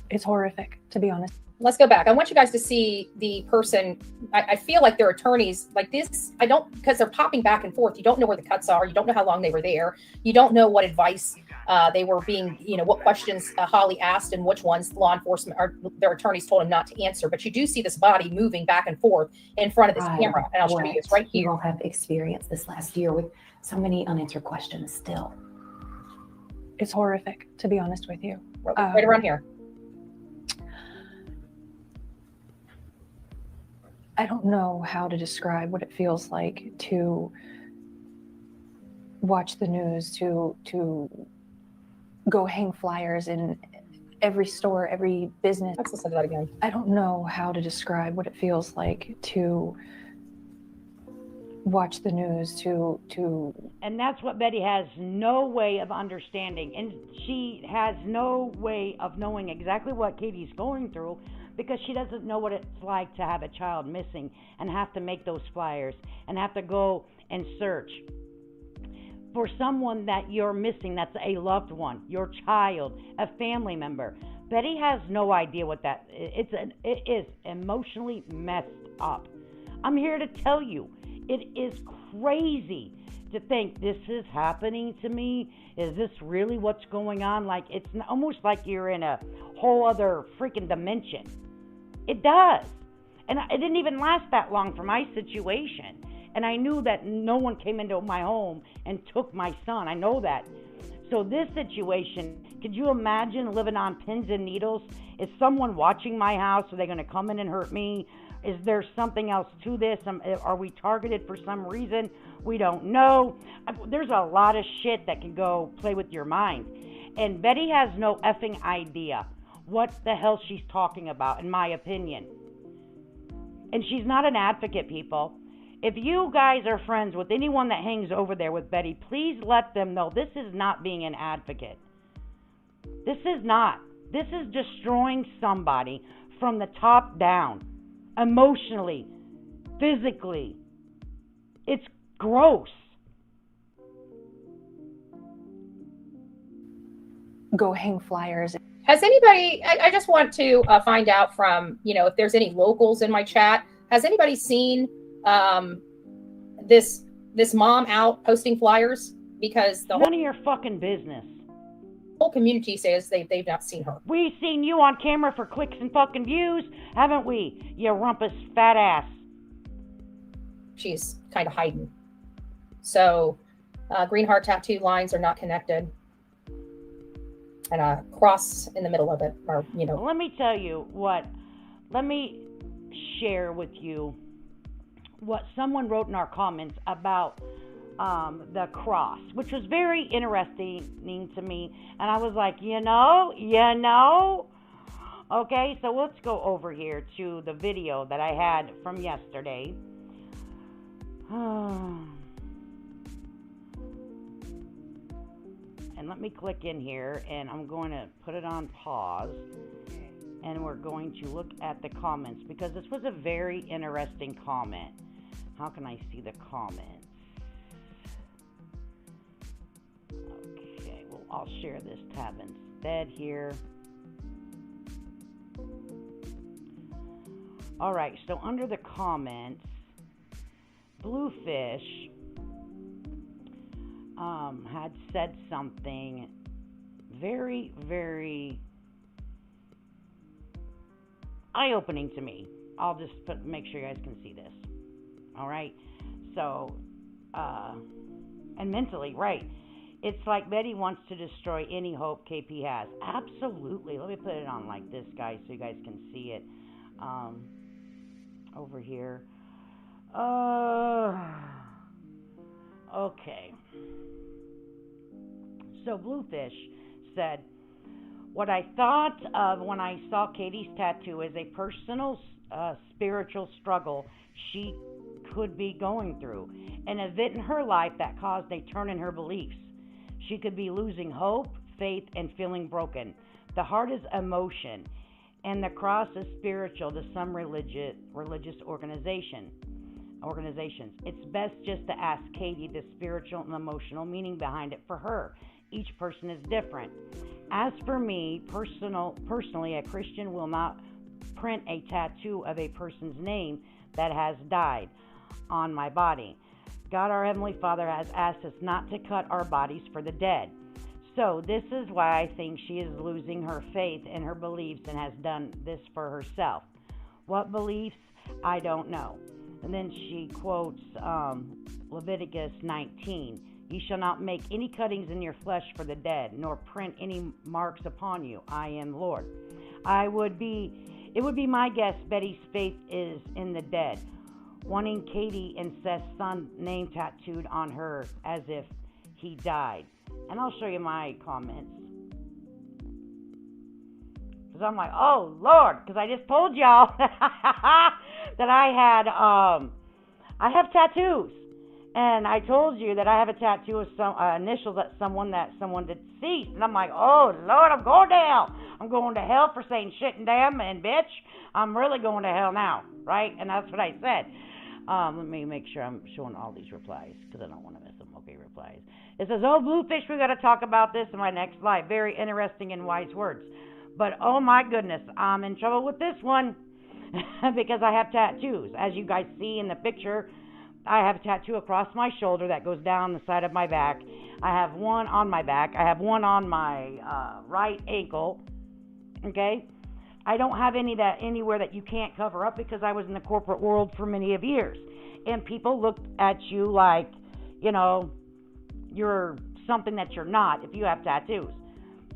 It's horrific, to be honest. Let's go back. I want you guys to see the person. I feel like their attorneys like this. I don't, because they're popping back and forth. You don't know where the cuts are. You don't know how long they were there. You don't know what advice they were being, what questions Holly asked and which ones law enforcement or their attorneys told him not to answer. But you do see this body moving back and forth in front of this camera. And I'll show you this right here. You all have experienced this last year with so many unanswered questions still. It's horrific, to be honest with you. Right around here. I don't know how to describe what it feels like to watch the news, to go hang flyers in every store, every business. Let's listen to that again. I don't know how to describe what it feels like to watch the news, And that's what Betty has no way of understanding. And she has no way of knowing exactly what Katie's going through, because she doesn't know what it's like to have a child missing and have to make those flyers and have to go and search for someone that you're missing, that's a loved one, your child, a family member. Betty has no idea what that is. It is emotionally messed up. I'm here to tell you, it is crazy to think this is happening to me. Is this really what's going on? Like, it's almost like you're in a whole other freaking dimension. It does. And it didn't even last that long for my situation. And I knew that no one came into my home and took my son. I know that. So this situation, could you imagine living on pins and needles? Is someone watching my house? Are they going to come in and hurt me? Is there something else to this? Are we targeted for some reason? We don't know. There's a lot of shit that can go play with your mind. And Betty has no effing idea what the hell she's talking about, in my opinion. And she's not an advocate, people. If you guys are friends with anyone that hangs over there with Betty, please let them know this is not being an advocate. This is not. This is destroying somebody from the top down, emotionally, physically. It's gross. Go hang flyers. Has anybody, I just want to find out from, if there's any locals in my chat, has anybody seen this mom out posting flyers? Because none of your fucking business. Whole community says they've not seen her. We've seen you on camera for clicks and fucking views, haven't we? You rumpus fat ass. She's kind of hiding. So green heart tattoo lines are not connected. And a cross in the middle of it, or Let me tell you let me share with you what someone wrote in our comments about the cross, which was very interesting to me. And I was like, okay, so let's go over here to the video that I had from yesterday. And let me click in here, and I'm going to put it on pause, and we're going to look at the comments, because this was a very interesting comment. How can I see the comments? Okay, well, I'll share this tab instead here. All right, so under the comments, Bluefish had said something very, very eye-opening to me. I'll just make sure you guys can see this. All right, so and mentally, right? It's like Betty wants to destroy any hope KP has. Absolutely. Let me put it on like this, guys, so you guys can see it. Over here. Okay. So Bluefish said, what I thought of when I saw Katie's tattoo is a personal spiritual struggle she could be going through. An event in her life that caused a turn in her beliefs. She could be losing hope, faith, and feeling broken. The heart is emotion, and the cross is spiritual to some religious organizations. It's best just to ask Katie the spiritual and emotional meaning behind it for her. Each person is different. As for me, personally, a Christian will not print a tattoo of a person's name that has died on my body. God, our Heavenly Father, has asked us not to cut our bodies for the dead. So this is why I think she is losing her faith in her beliefs and has done this for herself. What beliefs? I don't know. And then she quotes Leviticus 19. You shall not make any cuttings in your flesh for the dead, nor print any marks upon you. I am Lord. It would be my guess Betty's faith is in the dead, wanting Katie and Seth's son name tattooed on her as if he died. And I'll show you my comments. Because I'm like, oh, Lord, because I just told y'all that I have tattoos. And I told you that I have a tattoo of some initials that someone deceased. And I'm like, oh, Lord, I'm going to hell. I'm going to hell for saying shit and damn and bitch. I'm really going to hell now, right? And that's what I said. Let me make sure I'm showing all these replies because I don't want to miss them. Okay, replies. It says, oh, Bluefish, we got to talk about this in my next live. Very interesting and wise words. But, oh, my goodness, I'm in trouble with this one because I have tattoos. As you guys see in the picture, I have a tattoo across my shoulder that goes down the side of my back. I have one on my back. I have one on my right ankle. Okay? I don't have any that anywhere that you can't cover up because I was in the corporate world for many of years. And people look at you like, you know, you're something that you're not if you have tattoos.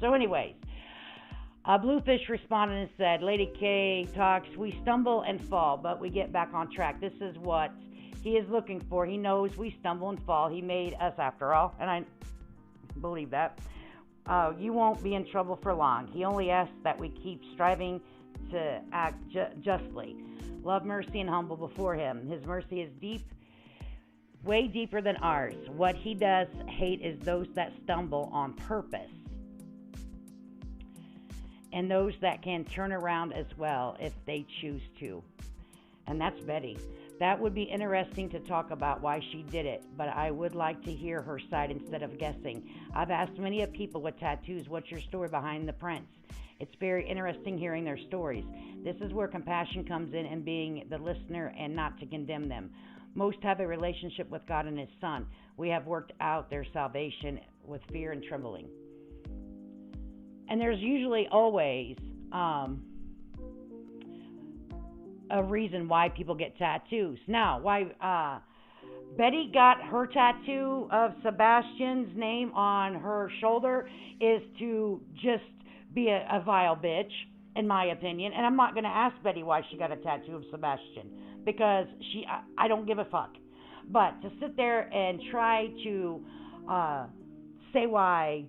So anyways, Bluefish responded and said, Lady K talks, we stumble and fall, but we get back on track. This is what he is looking for. He knows we stumble and fall. He made us after all. And I believe that. You won't be in trouble for long. He only asks that we keep striving to act justly. Love, mercy, and humble before him. His mercy is deep, way deeper than ours. What he does hate is those that stumble on purpose. And those that can turn around as well if they choose to. And that's Betty. That would be interesting to talk about why she did it, but I would like to hear her side instead of guessing. I've asked many of people with tattoos, what's your story behind the prints? It's very interesting hearing their stories. This is where compassion comes in and being the listener and not to condemn them. Most have a relationship with God and His Son. We have worked out their salvation with fear and trembling. And there's usually always a reason why people get tattoos. Now, why Betty got her tattoo of Sebastian's name on her shoulder is to just be a vile bitch, in my opinion. And I'm not going to ask Betty why she got a tattoo of Sebastian, because I don't give a fuck. But to sit there and try to say why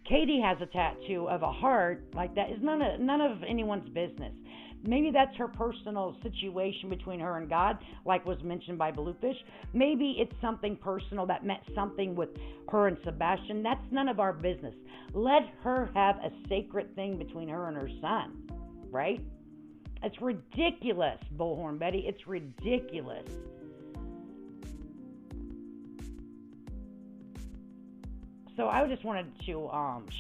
Katie has a tattoo of a heart like that is none of anyone's business. Maybe that's her personal situation between her and God, like was mentioned by Bluefish. Maybe it's something personal that meant something with her and Sebastian. That's none of our business. Let her have a sacred thing between her and her son, right? It's ridiculous, Bullhorn Betty. It's ridiculous. So I just wanted to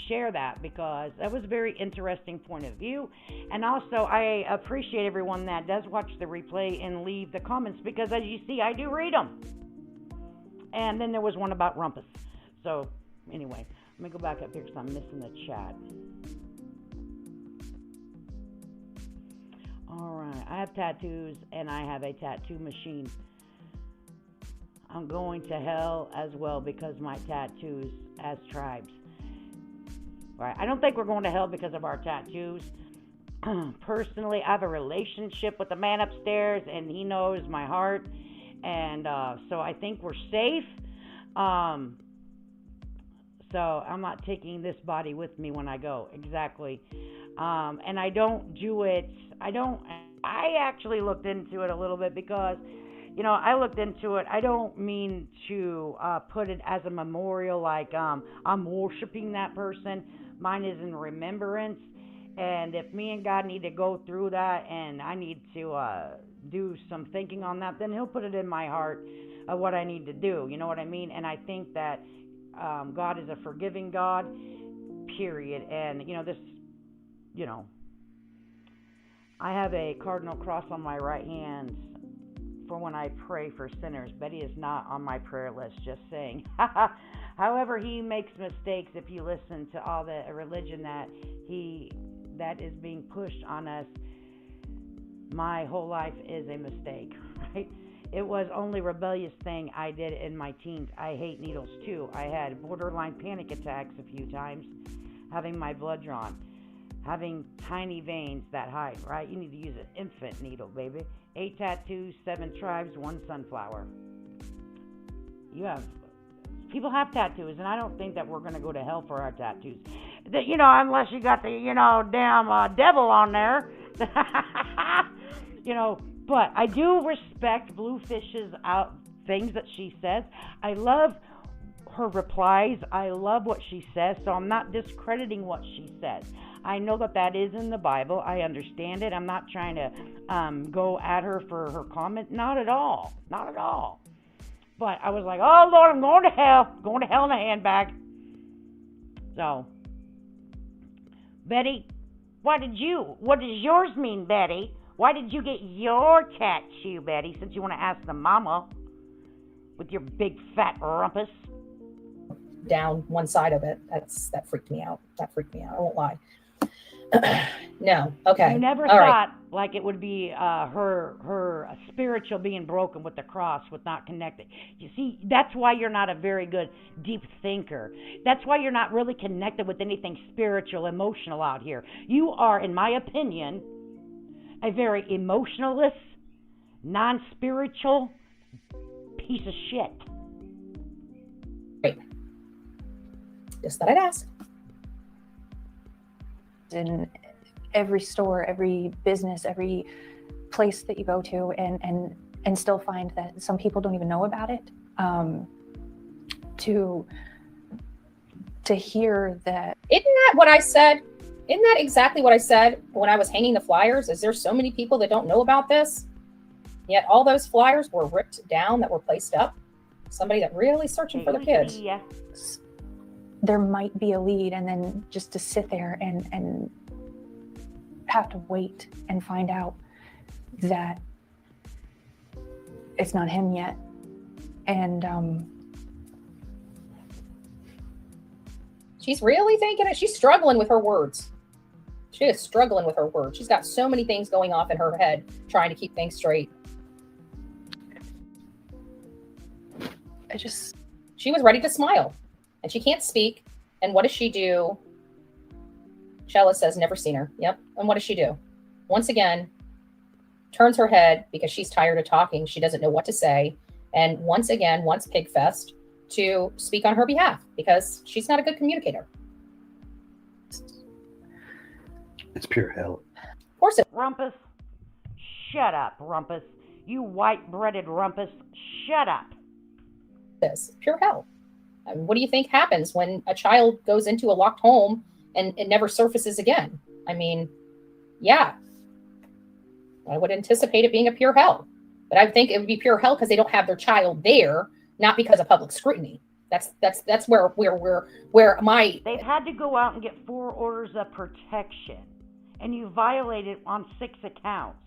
share that because that was a very interesting point of view. And also, I appreciate everyone that does watch the replay and leave the comments because, as you see, I do read them. And then there was one about Rumpus. So, anyway, let me go back up here because I'm missing the chat. All right, I have tattoos and I have a tattoo machine. I'm going to hell as well because my tattoos as tribes. Right? I don't think we're going to hell because of our tattoos. Personally, I have a relationship with the man upstairs and he knows my heart. And so I think we're safe. So I'm not taking this body with me when I go. Exactly. And I don't do it. I actually looked into it a little bit because, you know, I looked into it. I don't mean to put it as a memorial like I'm worshiping that person. Mine is in remembrance. And if me and God need to go through that and I need to do some thinking on that, then he'll put it in my heart of what I need to do. You know what I mean? And I think that God is a forgiving God, period. And, you know, this, you know, I have a cardinal cross on my right hand for when I pray for sinners. Betty is not on my prayer list, just saying. However, he makes mistakes if you listen to all the religion that is being pushed on us. My whole life is a mistake, right? It was only rebellious thing I did in my teens. I hate needles too. I had borderline panic attacks a few times, having my blood drawn, having tiny veins that hide, right? You need to use an infant needle, baby. 8 tattoos, 7 tribes, 1 sunflower. People have tattoos, and I don't think that we're going to go to hell for our tattoos. You know, unless you got the, you know, damn devil on there. You know, but I do respect Bluefish's things that she says. I love her replies. I love what she says, so I'm not discrediting what she says. I know that is in the Bible. I understand it. I'm not trying to go at her for her comment. Not at all. Not at all. But I was like, oh, Lord, I'm going to hell. Going to hell in a handbag. So, Betty, what does yours mean, Betty? Why did you get your tattoo, Betty, since you want to ask the mama with your big fat rumpus? Down one side of it. That freaked me out. I won't lie. No. Okay. You never All thought right. like it would be her spiritual being broken with the cross, with not connected. You see, that's why you're not a very good deep thinker. That's why you're not really connected with anything spiritual, emotional out here. You are, in my opinion, a very emotionalist, non-spiritual piece of shit. Great. Just thought I'd ask. In every store, every business, every place that you go to, and still find that some people don't even know about it. To hear that. Isn't that what I said? Isn't that exactly what I said when I was hanging the flyers? Is there so many people that don't know about this? Yet all those flyers were ripped down that were placed up. Somebody that really searching for their kids. Yeah. There might be a lead, and then just to sit there and have to wait and find out that it's not him yet. And she's really thinking it. She's struggling with her words. She is struggling with her words. She's got so many things going off in her head, trying to keep things straight. She was ready to smile, and she can't speak. And what does she do? Shella says, never seen her. Yep. And what does she do? Once again, turns her head because she's tired of talking. She doesn't know what to say. And once again, wants Pigfest to speak on her behalf because she's not a good communicator. It's pure hell. Of course it. Rumpus, shut up, Rumpus. You white-breaded Rumpus, shut up. This pure hell. I mean, what do you think happens when a child goes into a locked home and it never surfaces again? I mean, yeah, I would anticipate it being a pure hell, but I think it would be pure hell because they don't have their child there, not because of public scrutiny. That's where my They've had to go out and get 4 orders of protection, and you violated on 6 accounts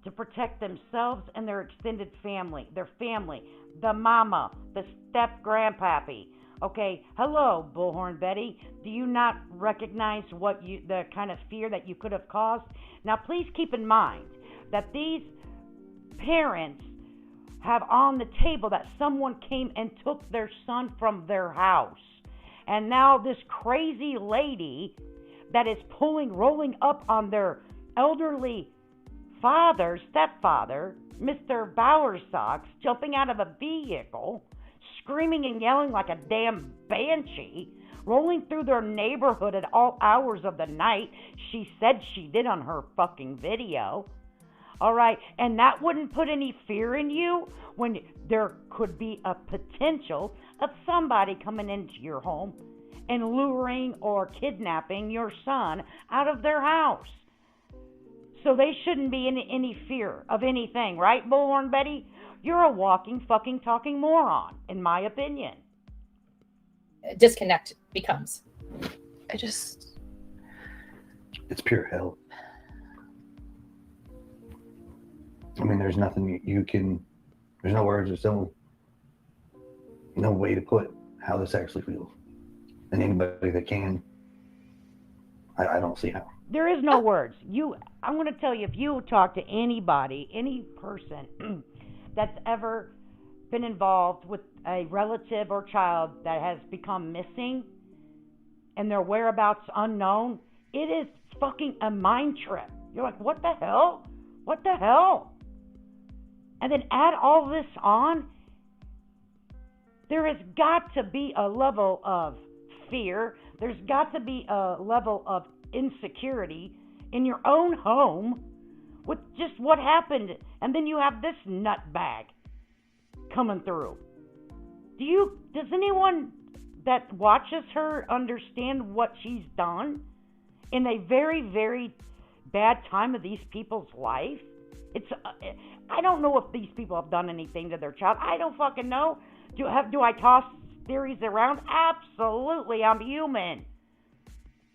to protect themselves and their extended family, the mama, the step-grandpappy. Okay, hello, Bullhorn Betty. Do you not recognize the kind of fear that you could have caused? Now, please keep in mind that these parents have on the table that someone came and took their son from their house. And now this crazy lady that is rolling up on their elderly stepfather, Mr. Bowersocks, jumping out of a vehicle, screaming and yelling like a damn banshee, rolling through their neighborhood at all hours of the night. She said she did on her fucking video. All right, and that wouldn't put any fear in you when there could be a potential of somebody coming into your home and luring or kidnapping your son out of their house. So they shouldn't be in any fear of anything, right, Bullhorn Betty? You're a walking, fucking, talking moron, in my opinion. disconnect becomes. It's pure hell. I mean, there's nothing there's no words, there's no way to put how this actually feels. And anybody that can, I don't see how. There is no words. I'm going to tell you, if you talk to anybody, any person that's ever been involved with a relative or child that has become missing and their whereabouts unknown, it is fucking a mind trip. You're like, what the hell? What the hell? And then add all this on, there has got to be a level of fear. There's got to be a level of insecurity in your own home with just what happened. And then you have this nutbag coming through. Does anyone that watches her understand what she's done in a very, very bad time of these people's life? I don't know if these people have done anything to their child. I don't fucking know. Do I toss theories around? Absolutely, I'm human.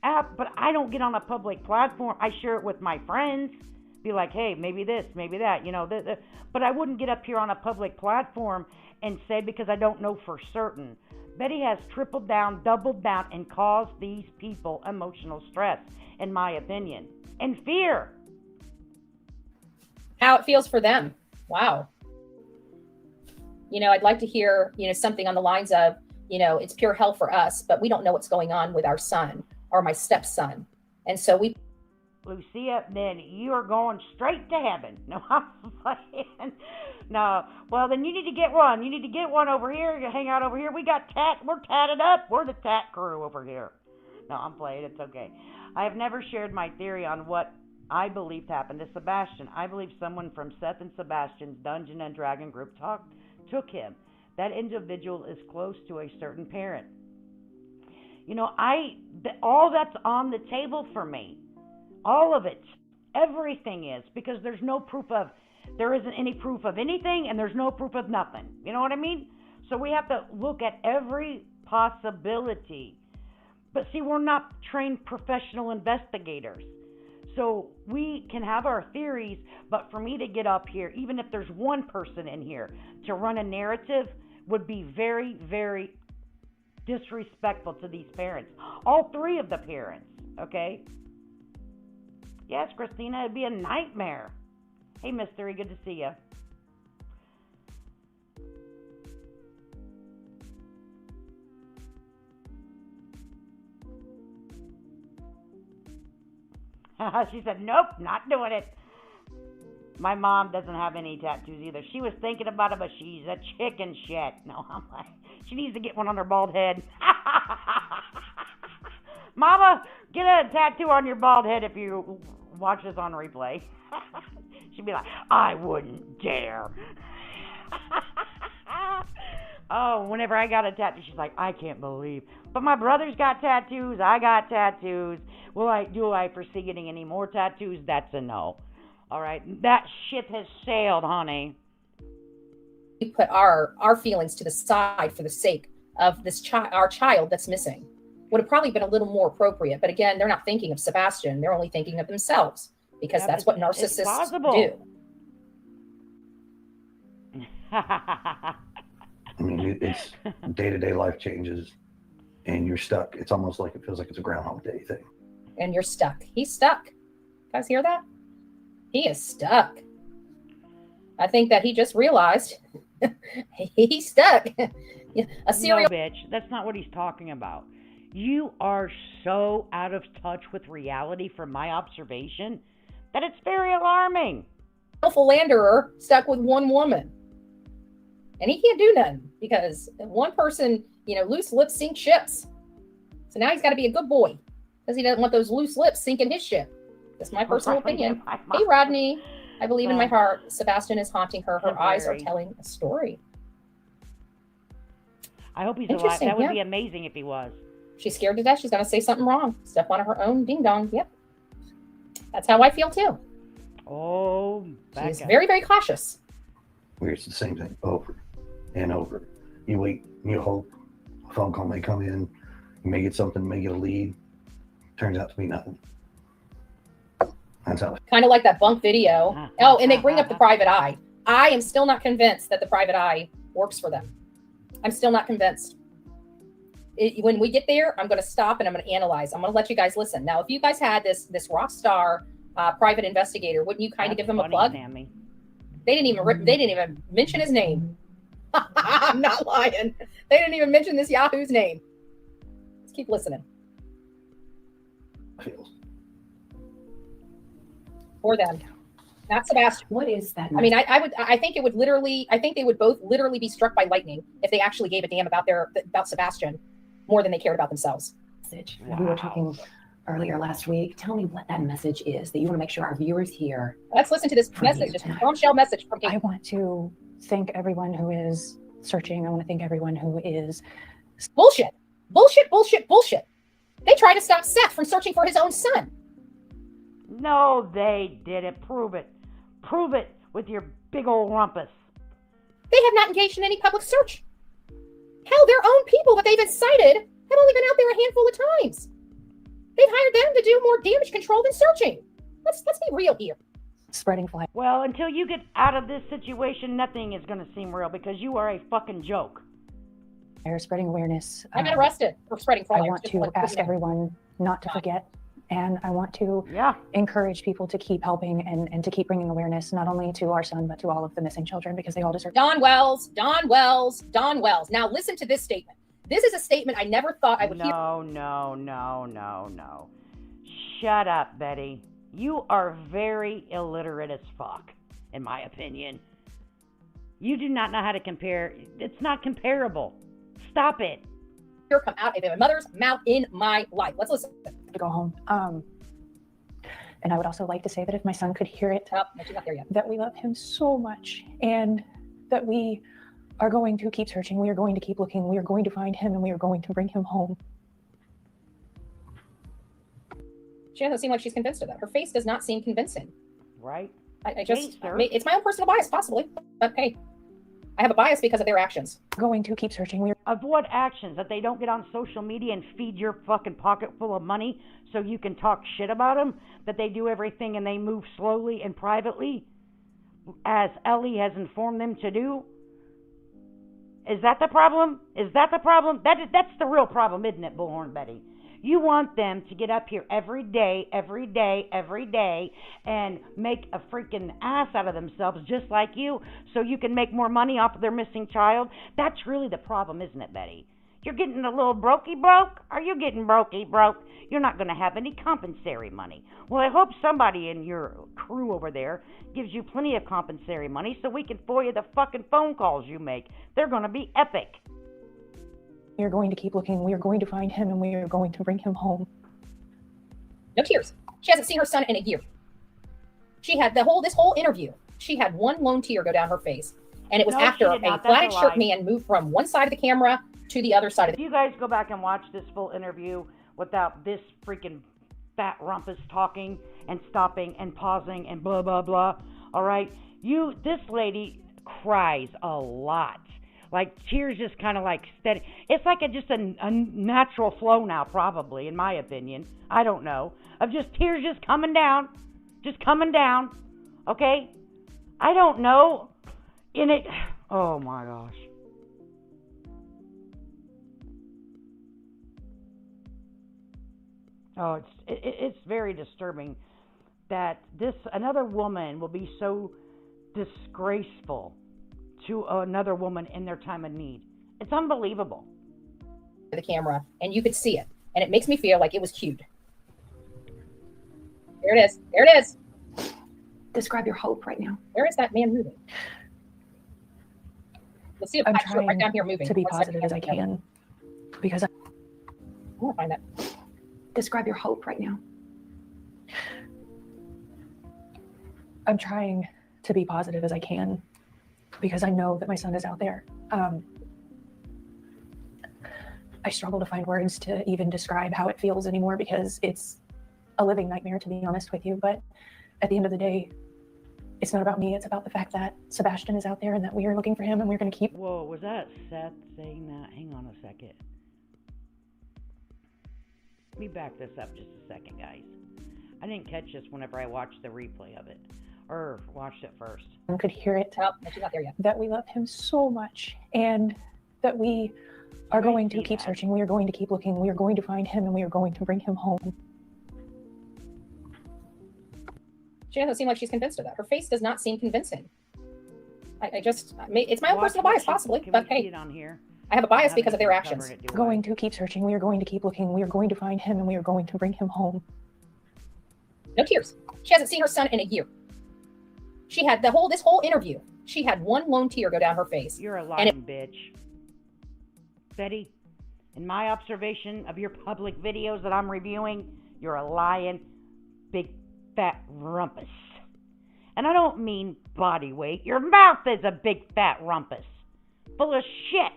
But I don't get on a public platform. I share it with my friends. Be like, hey, maybe this, maybe that, But I wouldn't get up here on a public platform and say, because I don't know for certain. Betty has tripled down, doubled down, and caused these people emotional stress, in my opinion, and fear. How it feels for them. Wow. I'd like to hear, something on the lines of, it's pure hell for us, but we don't know what's going on with our son or my stepson. And so Lucia, then you are going straight to heaven. No, I'm playing. No. Well, then you need to get one. You need to get one over here. You hang out over here. We're tatted up. We're the tat crew over here. No, I'm playing. It's okay. I have never shared my theory on what I believed happened to Sebastian. I believe someone from Seth and Sebastian's Dungeon and Dragon group took him. That individual is close to a certain parent. All that's on the table for me. All of it. Everything is. Because there isn't any proof of anything, and there's no proof of nothing. You know what I mean? So we have to look at every possibility. But see, we're not trained professional investigators. So we can have our theories, but for me to get up here, even if there's one person in here, to run a narrative would be very, very disrespectful to these parents. All 3 of the parents, okay? Yes, Christina, it'd be a nightmare. Hey, Mystery, good to see you. She said, nope, not doing it. My mom doesn't have any tattoos either. She was thinking about it, but she's a chicken shit. No, I'm like, she needs to get one on her bald head. Mama, get a tattoo on your bald head if you watch this on replay. She'd be like, I wouldn't dare. Oh, whenever I got a tattoo, she's like, I can't believe. But my brother's got tattoos. I got tattoos. Do I foresee getting any more tattoos? That's a no. All right. That ship has sailed, honey. We put our feelings to the side for the sake of this our child that's missing would have probably been a little more appropriate. But again, they're not thinking of Sebastian. They're only thinking of themselves, because that's what narcissists do. I mean, it's day-to-day life changes and you're stuck. It's almost like it feels like it's a Groundhog Day thing. And you're stuck. He's stuck. You guys hear that? He is stuck. I think that he just realized he's stuck. A serial No, bitch. That's not what he's talking about. You are so out of touch with reality from my observation that it's very alarming. philanderer stuck with one woman. And he can't do nothing because one person, loose lips sink ships. So now he's got to be a good boy because he doesn't want those loose lips sinking his ship. That's my personal opinion. Hey, Rodney, I believe in my heart. Sebastian is haunting her. Her eyes are telling a story. I hope he's alive. That would be amazing if he was. She's scared to death. She's going to say something wrong. Step on her own ding dong. Yep. That's how I feel too. Oh, she's very, very cautious. Where it's the same thing over and over. You wait, you hope a phone call may come in, you may get something, may get a lead. Turns out to be nothing. That's how it. Kind of like that bunk video. Oh, and they bring up the private eye. I am still not convinced that the private eye works for them. I'm still not convinced. When we get there, I'm going to stop and I'm going to analyze. I'm going to let you guys listen. Now, if you guys had this rock star private investigator, wouldn't you kind of give them a plug? Sammy. They didn't even mention his name. I'm not lying. They didn't even mention this Yahoo's name. Let's keep listening. For them. Not Sebastian. What is that? I mean, I think it would literally, I think they would both literally be struck by lightning if they actually gave a damn about Sebastian more than they cared about themselves. Wow. We were talking earlier last week. Tell me what that message is that you want to make sure our viewers hear. Let's listen to this message, this bombshell message from Kate. I want to thank everyone who is searching. I want to thank everyone who is bullshit. They tried to stop Seth from searching for his own son. No, they didn't. Prove it. Prove it with your big old rumpus. They have not engaged in any public search. Hell, their own people that they've incited have only been out there a handful of times. They've hired them to do more damage control than searching. Let's be real here. Spreading fly. Well, until you get out of this situation, nothing is going to seem real because you are a fucking joke. They're spreading awareness. I got arrested for spreading flyers. I want to ask everyone not to forget. And I want to encourage people to keep helping and to keep bringing awareness, not only to our son, but to all of the missing children, because they all deserve. Don Wells. Now listen to this statement. This is a statement I never thought I would hear. No. Shut up, Betty. You are very illiterate as fuck, in my opinion. You do not know how to compare. It's not comparable. Stop it. Come out of my mother's mouth in my life. Let's listen. To go home. And I would also like to say that if my son could hear it, she's not there yet. That we love him so much and that we are going to keep searching. We are going to keep looking. We are going to find him and we are going to bring him home. She doesn't seem like she's convinced of that. Her face does not seem convincing. Right. It's my own personal bias, possibly. But hey, I have a bias because of their actions. Going to keep searching. Of what actions? That they don't get on social media and feed your fucking pocket full of money so you can talk shit about them? That they do everything and they move slowly and privately, as Ellie has informed them to do? Is that the problem? That's the real problem, isn't it, Bullhorn Betty? You want them to get up here every day, and make a freaking ass out of themselves just like you so you can make more money off of their missing child? That's really the problem, isn't it, Betty? You're getting a little brokey broke? Are you getting brokey broke? You're not going to have any compensatory money. Well, I hope somebody in your crew over there gives you plenty of compensatory money so we can FOIA the fucking phone calls you make. They're going to be epic. We are going to keep looking. We are going to find him and we are going to bring him home. No tears. She hasn't seen her son in a year. She had this whole interview. She had one lone tear go down her face. And it was after a flatted shirt man moved from one side of the camera to the other side of the. If you guys go back and watch this full interview without this freaking fat rumpus talking and stopping and pausing and blah, blah, blah. All right. This lady cries a lot. Like tears just kind of like steady. It's like just a natural flow now, probably, in my opinion. I don't know. Of just tears just coming down. Just coming down. Okay? I don't know. In it. Oh my gosh. Oh, it's very disturbing that another woman will be so disgraceful to another woman in their time of need. It's unbelievable. The camera, and you could see it, and it makes me feel like it was cued. There it is. There it is. Describe your hope right now. Where is that man moving? Let's see if I'm I show it right trying down here moving. to be One positive second. as I can because I want to find that. Describe your hope right now. I'm trying to be positive as I can because I know that my son is out there. I struggle to find words to even describe how it feels anymore because it's a living nightmare, to be honest with you. But at the end of the day, it's not about me. It's about the fact that Sebastian is out there and that we are looking for him and we're going to keep. Whoa, was that Seth saying that? Hang on a second. Let me back this up just a second, guys. I didn't catch this whenever I watched the replay of it. Or watched it first. I could hear it. Oh, she's not there yet. That we love him so much and that we are going to keep searching. We are going to keep looking. We are going to find him and we are going to bring him home. She doesn't seem like she's convinced of that. Her face does not seem convincing. It's my own personal bias, possibly, but hey, it on here? I have a bias because of their actions. Going to keep searching. We are going to keep looking. We are going to find him and we are going to bring him home. No tears. She hasn't seen her son in a year. She had this whole interview. She had one lone tear go down her face. You're a lying bitch. Betty, in my observation of your public videos that I'm reviewing, you're a lying big fat rumpus. And I don't mean body weight. Your mouth is a big fat rumpus. Full of shit.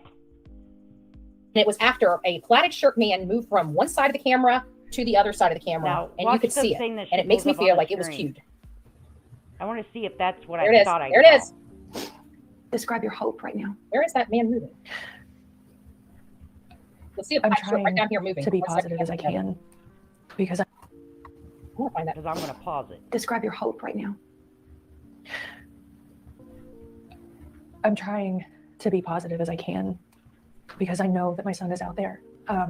And it was after a plaid shirt man moved from one side of the camera to the other side of the camera. Now, and you could see it. And it makes me feel like it was cued. I want to see if that's what There I it is. thought I There saw. it is. Describe your hope right now. Where is that man moving? Let's see if I'm I show it right trying down here moving. to be One second. positive as I can because I want to find that. Because I'm going to pause it. Describe your hope right now. I'm trying to be positive as I can because I know that my son is out there. I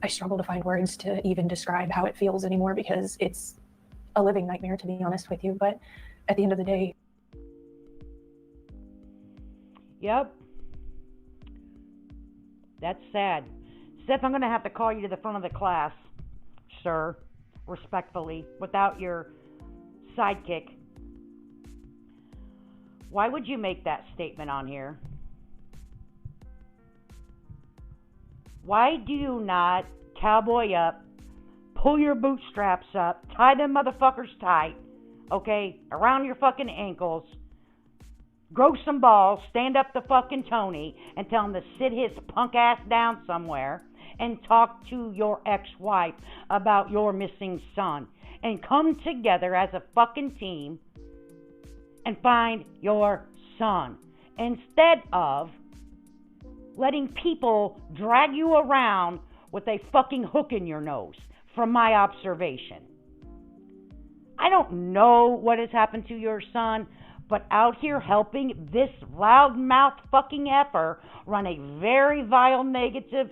struggle to find words to even describe how it feels anymore because it's a living nightmare, to be honest with you. But at the end of the day. Yep. That's sad. Seth, I'm going to have to call you to the front of the class, sir, respectfully, without your sidekick. Why would you make that statement on here? Why do you not cowboy up, pull your bootstraps up, tie them motherfuckers tight, okay, around your fucking ankles, grow some balls, stand up to fucking Tony, and tell him to sit his punk ass down somewhere and talk to your ex-wife about your missing son and come together as a fucking team and find your son instead of letting people drag you around with a fucking hook in your nose, from my observation. I don't know what has happened to your son, but out here helping this loudmouth fucking effer run a very vile negative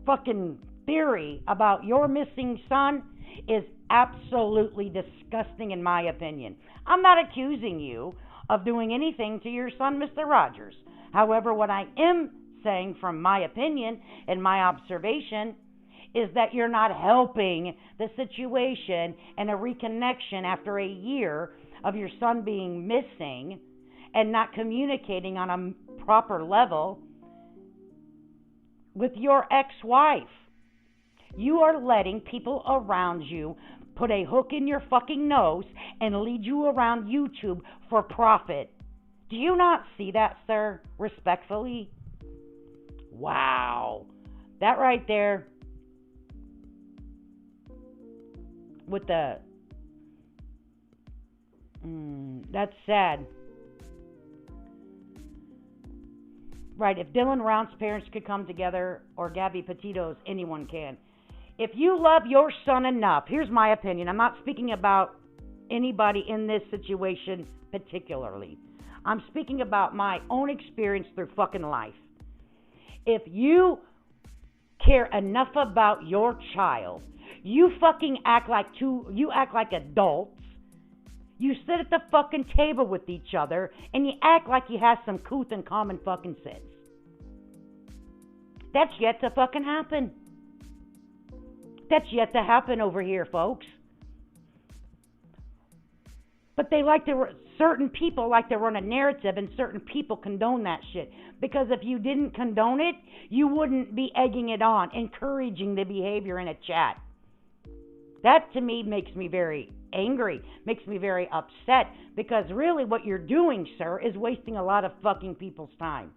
fucking theory about your missing son is absolutely disgusting in my opinion. I'm not accusing you of doing anything to your son, Mr. Rogers. However, what I am saying from my opinion and my observation is that you're not helping the situation and a reconnection after a year of your son being missing and not communicating on a proper level with your ex-wife. You are letting people around you put a hook in your fucking nose and lead you around YouTube for profit. Do you not see that, sir? Respectfully? Wow. That right there with the that's sad. Right, if Dylan Round's parents could come together, or Gabby Petito's, anyone can. If you love your son enough, here's my opinion. I'm not speaking about anybody in this situation particularly. I'm speaking about my own experience through fucking life. If you care enough about your child, you fucking act like adults. You sit at the fucking table with each other and you act like you have some couth and common fucking sense. That's yet to fucking happen. That's yet to happen over here, folks. But certain people like to run a narrative, and certain people condone that shit. Because if you didn't condone it, you wouldn't be egging it on, encouraging the behavior in a chat. That to me makes me very angry, makes me very upset, because really what you're doing, sir, is wasting a lot of fucking people's time.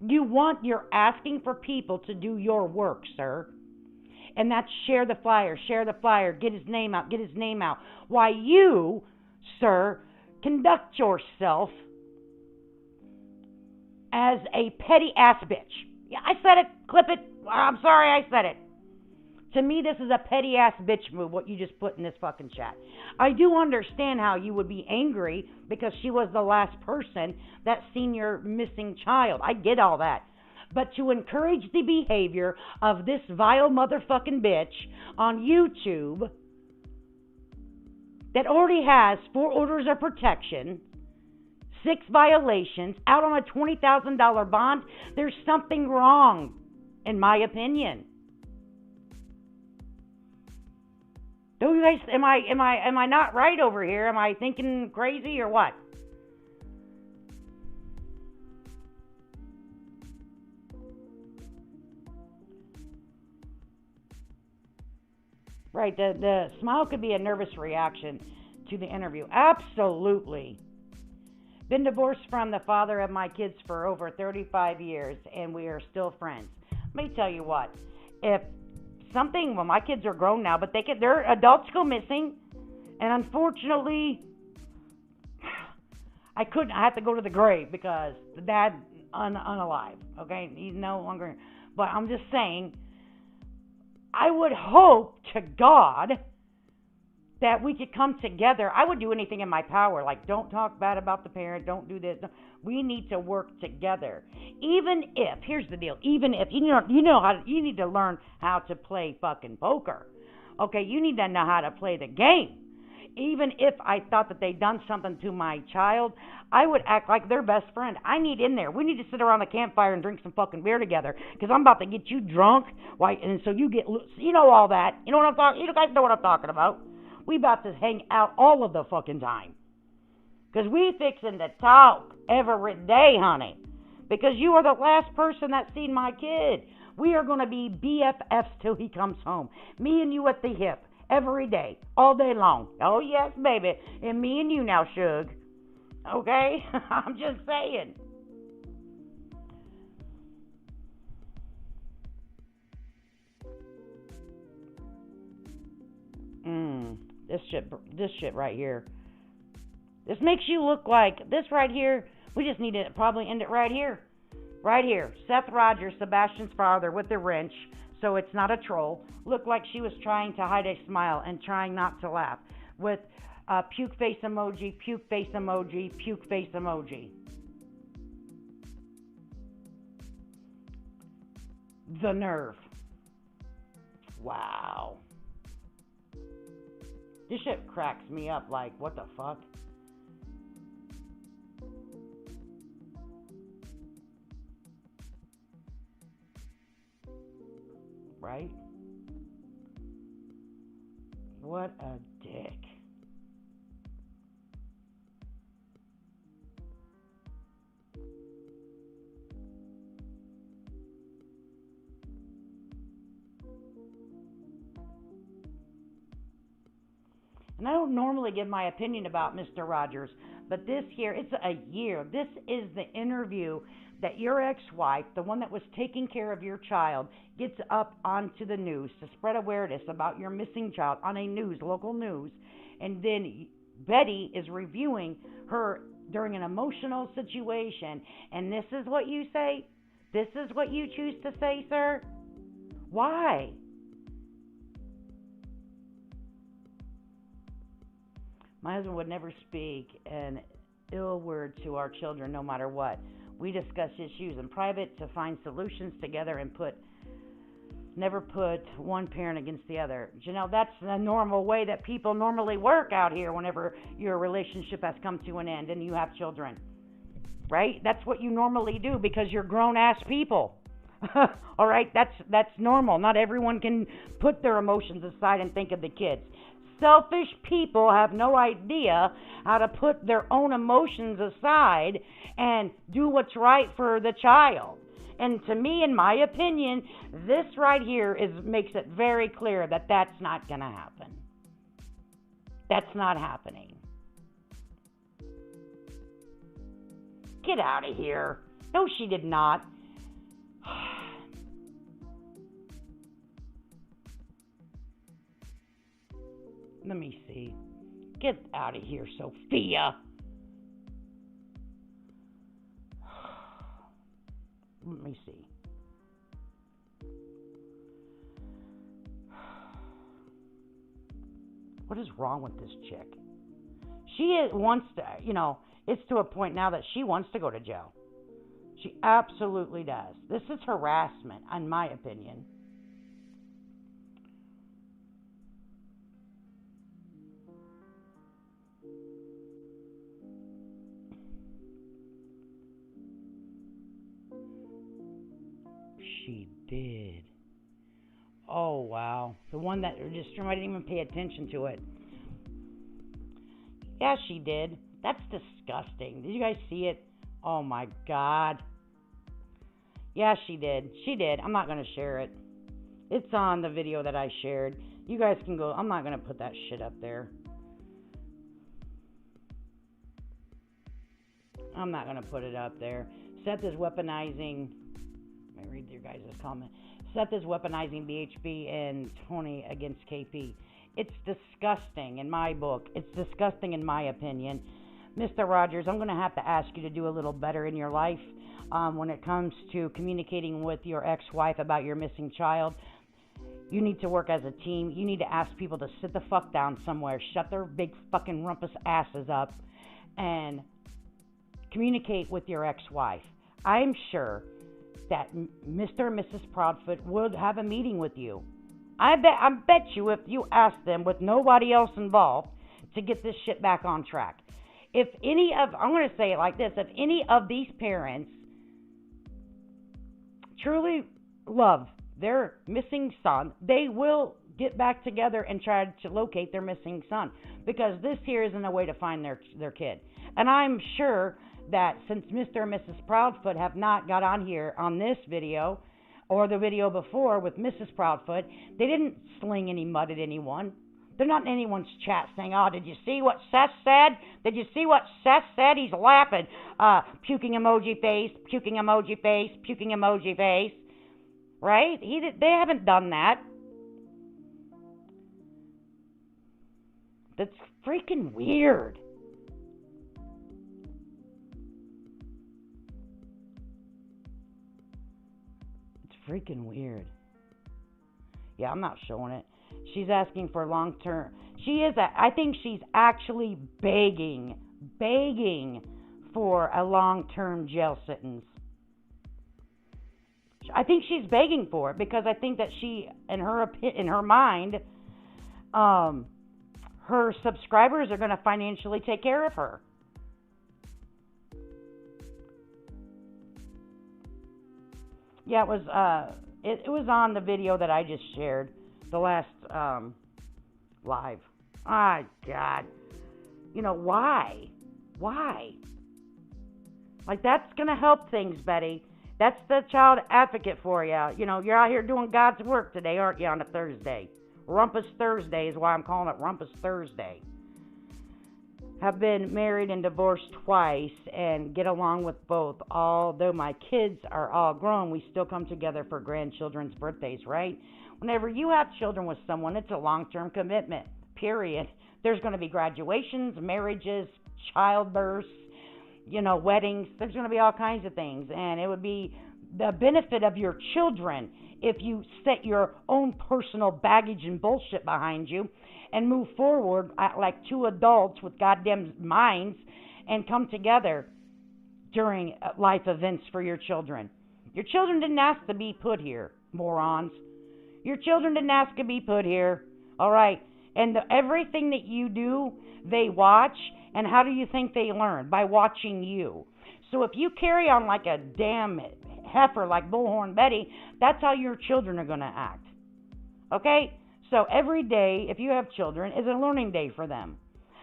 You're asking for people to do your work, sir. And that's share the flyer, get his name out. Why you, sir, conduct yourself as a petty ass bitch. Yeah, I said it, clip it, I'm sorry I said it. To me, this is a petty ass bitch move, what you just put in this fucking chat. I do understand how you would be angry because she was the last person that seen your missing child. I get all that. But to encourage the behavior of this vile motherfucking bitch on YouTube that already has 4 orders of protection, 6 violations, out on a $20,000 bond, there's something wrong, in my opinion. Do you guys, am I not right over here? Am I thinking crazy or what? Right, the smile could be a nervous reaction to the interview. Absolutely. Been divorced from the father of my kids for over 35 years, and we are still friends. Let me tell you what. Well, my kids are grown now, but their adults go missing, and unfortunately, I have to go to the grave because the dad unalive. Okay, he's no longer. But I'm just saying, I would hope to God that we could come together. I would do anything in my power, like don't talk bad about the parent, don't do this. We need to work together. Even if, here's the deal, even if you need to learn how to play fucking poker. Okay, you need to know how to play the game. Even if I thought that they'd done something to my child, I would act like their best friend. I need in there. We need to sit around the campfire and drink some fucking beer together, because I'm about to get you drunk. And so you get, all that. You know what I'm talking? You guys know what I'm talking about. We about to hang out all of the fucking time, because we fixing to talk every day, honey. Because you are the last person that seen my kid. We are going to be BFFs till he comes home. Me and you at the hip. Every day, all day long. Oh, yes, baby. And me and you now, Suge. Okay? I'm just saying. This shit right here. This makes you look like, this right here, we just need to probably end it right here. Right here. Seth Rogers, Sebastian's father, with the wrench, so it's not a troll, looked like she was trying to hide a smile and trying not to laugh, with puke face emoji, puke face emoji, puke face emoji. The nerve. Wow. This shit cracks me up, like, what the fuck? Right? What a dick. And I don't normally give my opinion about Mr. Rogers, but this here, it's a year. This is the interview that your ex-wife, the one that was taking care of your child, gets up onto the news to spread awareness about your missing child on a local news. And then Betty is reviewing her during an emotional situation, and this is what you say? This is what you choose to say, sir? Why? My husband would never speak an ill word to our children, no matter what. We discuss issues in private to find solutions together and never put one parent against the other. Janelle, that's the normal way that people normally work out here whenever your relationship has come to an end and you have children. Right? That's what you normally do because you're grown-ass people. All right? That's normal. Not everyone can put their emotions aside and think of the kids. Selfish people have no idea how to put their own emotions aside and do what's right for the child. And to me, in my opinion, this right here makes it very clear that that's not going to happen. That's not happening. Get out of here. No, she did not. Let me see. Get out of here, Sophia. Let me see. What is wrong with this chick? She wants to, it's to a point now that she wants to go to jail. She absolutely does. This is harassment, in my opinion. She did. Oh, wow. The one that just I didn't even pay attention to it. Yeah, she did. That's disgusting. Did you guys see it? Oh, my God. Yeah, she did. She did. I'm not going to share it. It's on the video that I shared. You guys can go. I'm not going to put that shit up there. I'm not going to put it up there. Seth is weaponizing... Let me read your guys' comment. Seth is weaponizing BHB and Tony against KP. It's disgusting in my book. It's disgusting in my opinion. Mr. Rogers, I'm going to have to ask you to do a little better in your life when it comes to communicating with your ex-wife about your missing child. You need to work as a team. You need to ask people to sit the fuck down somewhere, shut their big fucking rumpus asses up, and communicate with your ex-wife. I'm sure that Mr. and Mrs. Proudfoot would have a meeting with you. I bet you if you asked them with nobody else involved to get this shit back on track. I'm going to say it like this, if any of these parents truly love their missing son, they will get back together and try to locate their missing son, because this here isn't a way to find their kid. And I'm sure that since Mr. and Mrs. Proudfoot have not got on here on this video or the video before with Mrs. Proudfoot, they didn't sling any mud at anyone. They're not in anyone's chat saying, oh, did you see what Seth said? Did you see what Seth said? He's laughing. Puking emoji face, puking emoji face, puking emoji face. Right? They haven't done that. That's freaking weird. Freaking weird. Yeah, I'm not showing it. She's asking for long-term. I think she's actually begging for a long-term jail sentence. I think she's begging for it because I think that she, in her mind, her subscribers are going to financially take care of her. Yeah, it was on the video that I just shared, the last live. Ah, God. Why? Why? Like, that's going to help things, Betty. That's the child advocate for you. You're out here doing God's work today, aren't you, on a Thursday? Rumpus Thursday is why I'm calling it Rumpus Thursday. Have been married and divorced twice and get along with both. Although my kids are all grown, we still come together for grandchildren's birthdays, right? Whenever you have children with someone, it's a long-term commitment, period. There's going to be graduations, marriages, childbirths, weddings. There's going to be all kinds of things. And it would be the benefit of your children if you set your own personal baggage and bullshit behind you and move forward like two adults with goddamn minds and come together during life events for your children. Your children didn't ask to be put here, morons. Your children didn't ask to be put here. All right. And everything that you do, they watch. And how do you think they learn? By watching you. So if you carry on like a damn heifer like Bullhorn Betty, that's how your children are going to act. Okay? So every day, if you have children, is a learning day for them.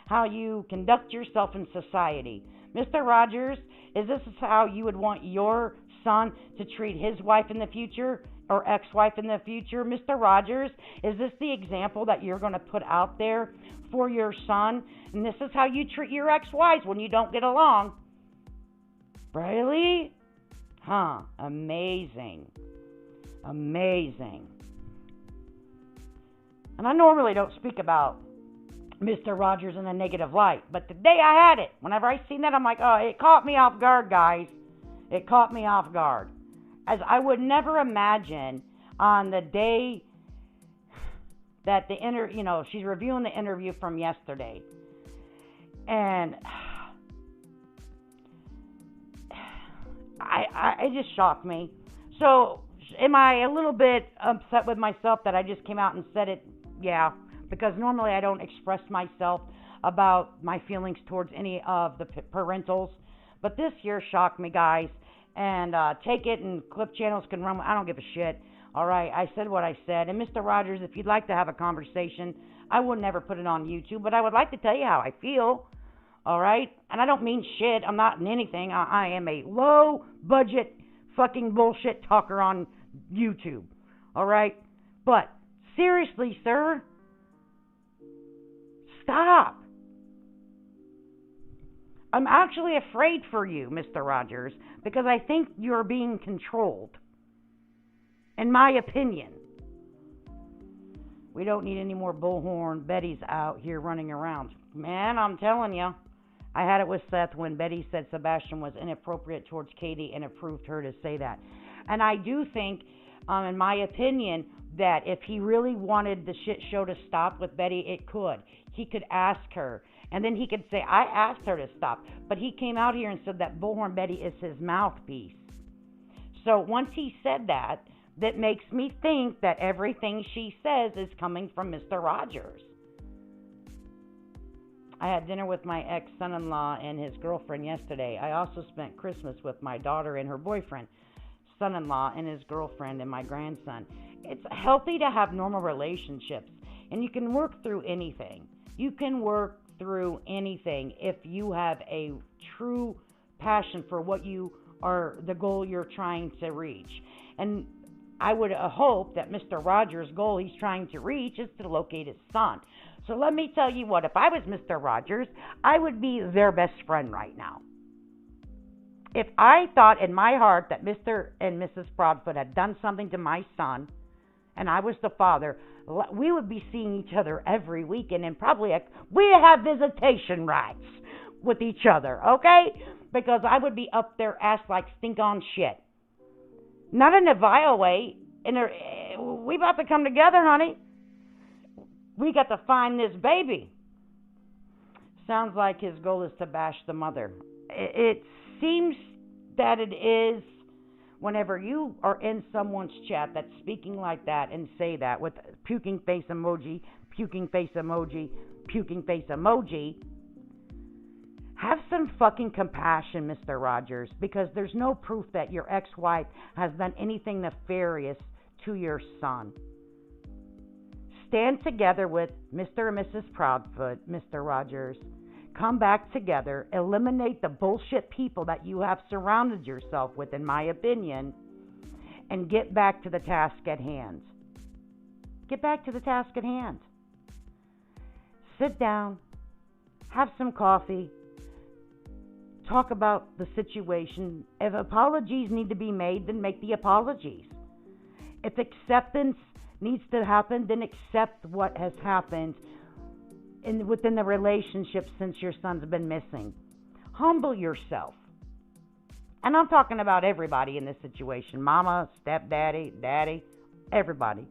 How you conduct yourself in society. Mr. Rogers, is this how you would want your son to treat his wife in the future or ex-wife in the future? Mr. Rogers, is this the example that you're going to put out there for your son? And this is how you treat your ex-wives when you don't get along. Really? Huh. Amazing. Amazing. And I normally don't speak about Mr. Rogers in a negative light, but today I had it. Whenever I seen that, I'm like, oh, it caught me off guard, guys. It caught me off guard. As I would never imagine on the day that she's reviewing the interview from yesterday. And it just shocked me. So am I a little bit upset with myself that I just came out and said it? Yeah, because normally I don't express myself about my feelings towards any of the parentals. But this year shocked me, guys. And take it, and clip channels can run. I don't give a shit. All right, I said what I said. And Mr. Rogers, if you'd like to have a conversation, I would never put it on YouTube, but I would like to tell you how I feel. All right? And I don't mean shit. I'm not in anything. I am a low-budget fucking bullshit talker on YouTube. All right? But seriously, sir, stop. I'm actually afraid for you, Mr. Rogers, because I think you're being controlled. In my opinion. We don't need any more Bullhorn Bettys out here running around. Man, I'm telling you. I had it with Seth when Betty said Sebastian was inappropriate towards Katie and approved her to say that. And I do think, in my opinion, that if he really wanted the shit show to stop with Betty, it could. He could ask her. And then he could say, I asked her to stop. But he came out here and said that Bullhorn Betty is his mouthpiece. So once he said that, that makes me think that everything she says is coming from Mr. Rogers. I had dinner with my ex-son-in-law and his girlfriend yesterday. I also spent Christmas with my daughter and her boyfriend, son-in-law and his girlfriend and my grandson. It's healthy to have normal relationships, and you can work through anything. You can work through anything if you have a true passion for what you are, the goal you're trying to reach. And I would hope that Mr. Rogers' goal he's trying to reach is to locate his son. So let me tell you what, if I was Mr. Rogers, I would be their best friend right now. If I thought in my heart that Mr. and Mrs. Proudfoot had done something to my son, and I was the father, we would be seeing each other every weekend, and probably we'd have visitation rights with each other, okay? Because I would be up their ass like stink on shit. Not in a vile way. We about to come together, honey. We got to find this baby. Sounds like his goal is to bash the mother. It seems that it is. Whenever you are in someone's chat that's speaking like that and say that with puking face emoji, puking face emoji, puking face emoji, have some fucking compassion, Mr. Rogers, because there's no proof that your ex-wife has done anything nefarious to your son. Stand together with Mr. and Mrs. Proudfoot, Mr. Rogers. Come back together, eliminate the bullshit people that you have surrounded yourself with, in my opinion, and get back to the task at hand. Get back to the task at hand. Sit down, have some coffee, talk about the situation. If apologies need to be made, then make the apologies. If acceptance needs to happen, then accept what has happened within the relationship since your son's been missing. Humble yourself. And I'm talking about everybody in this situation. Mama, stepdaddy, daddy, everybody.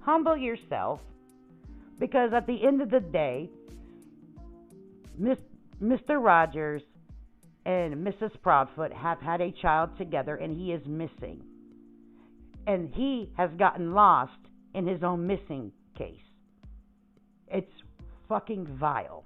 Humble yourself. Because at the end of the day, Mr. Rogers and Mrs. Proudfoot have had a child together, and he is missing. And he has gotten lost in his own missing case. It's fucking vile.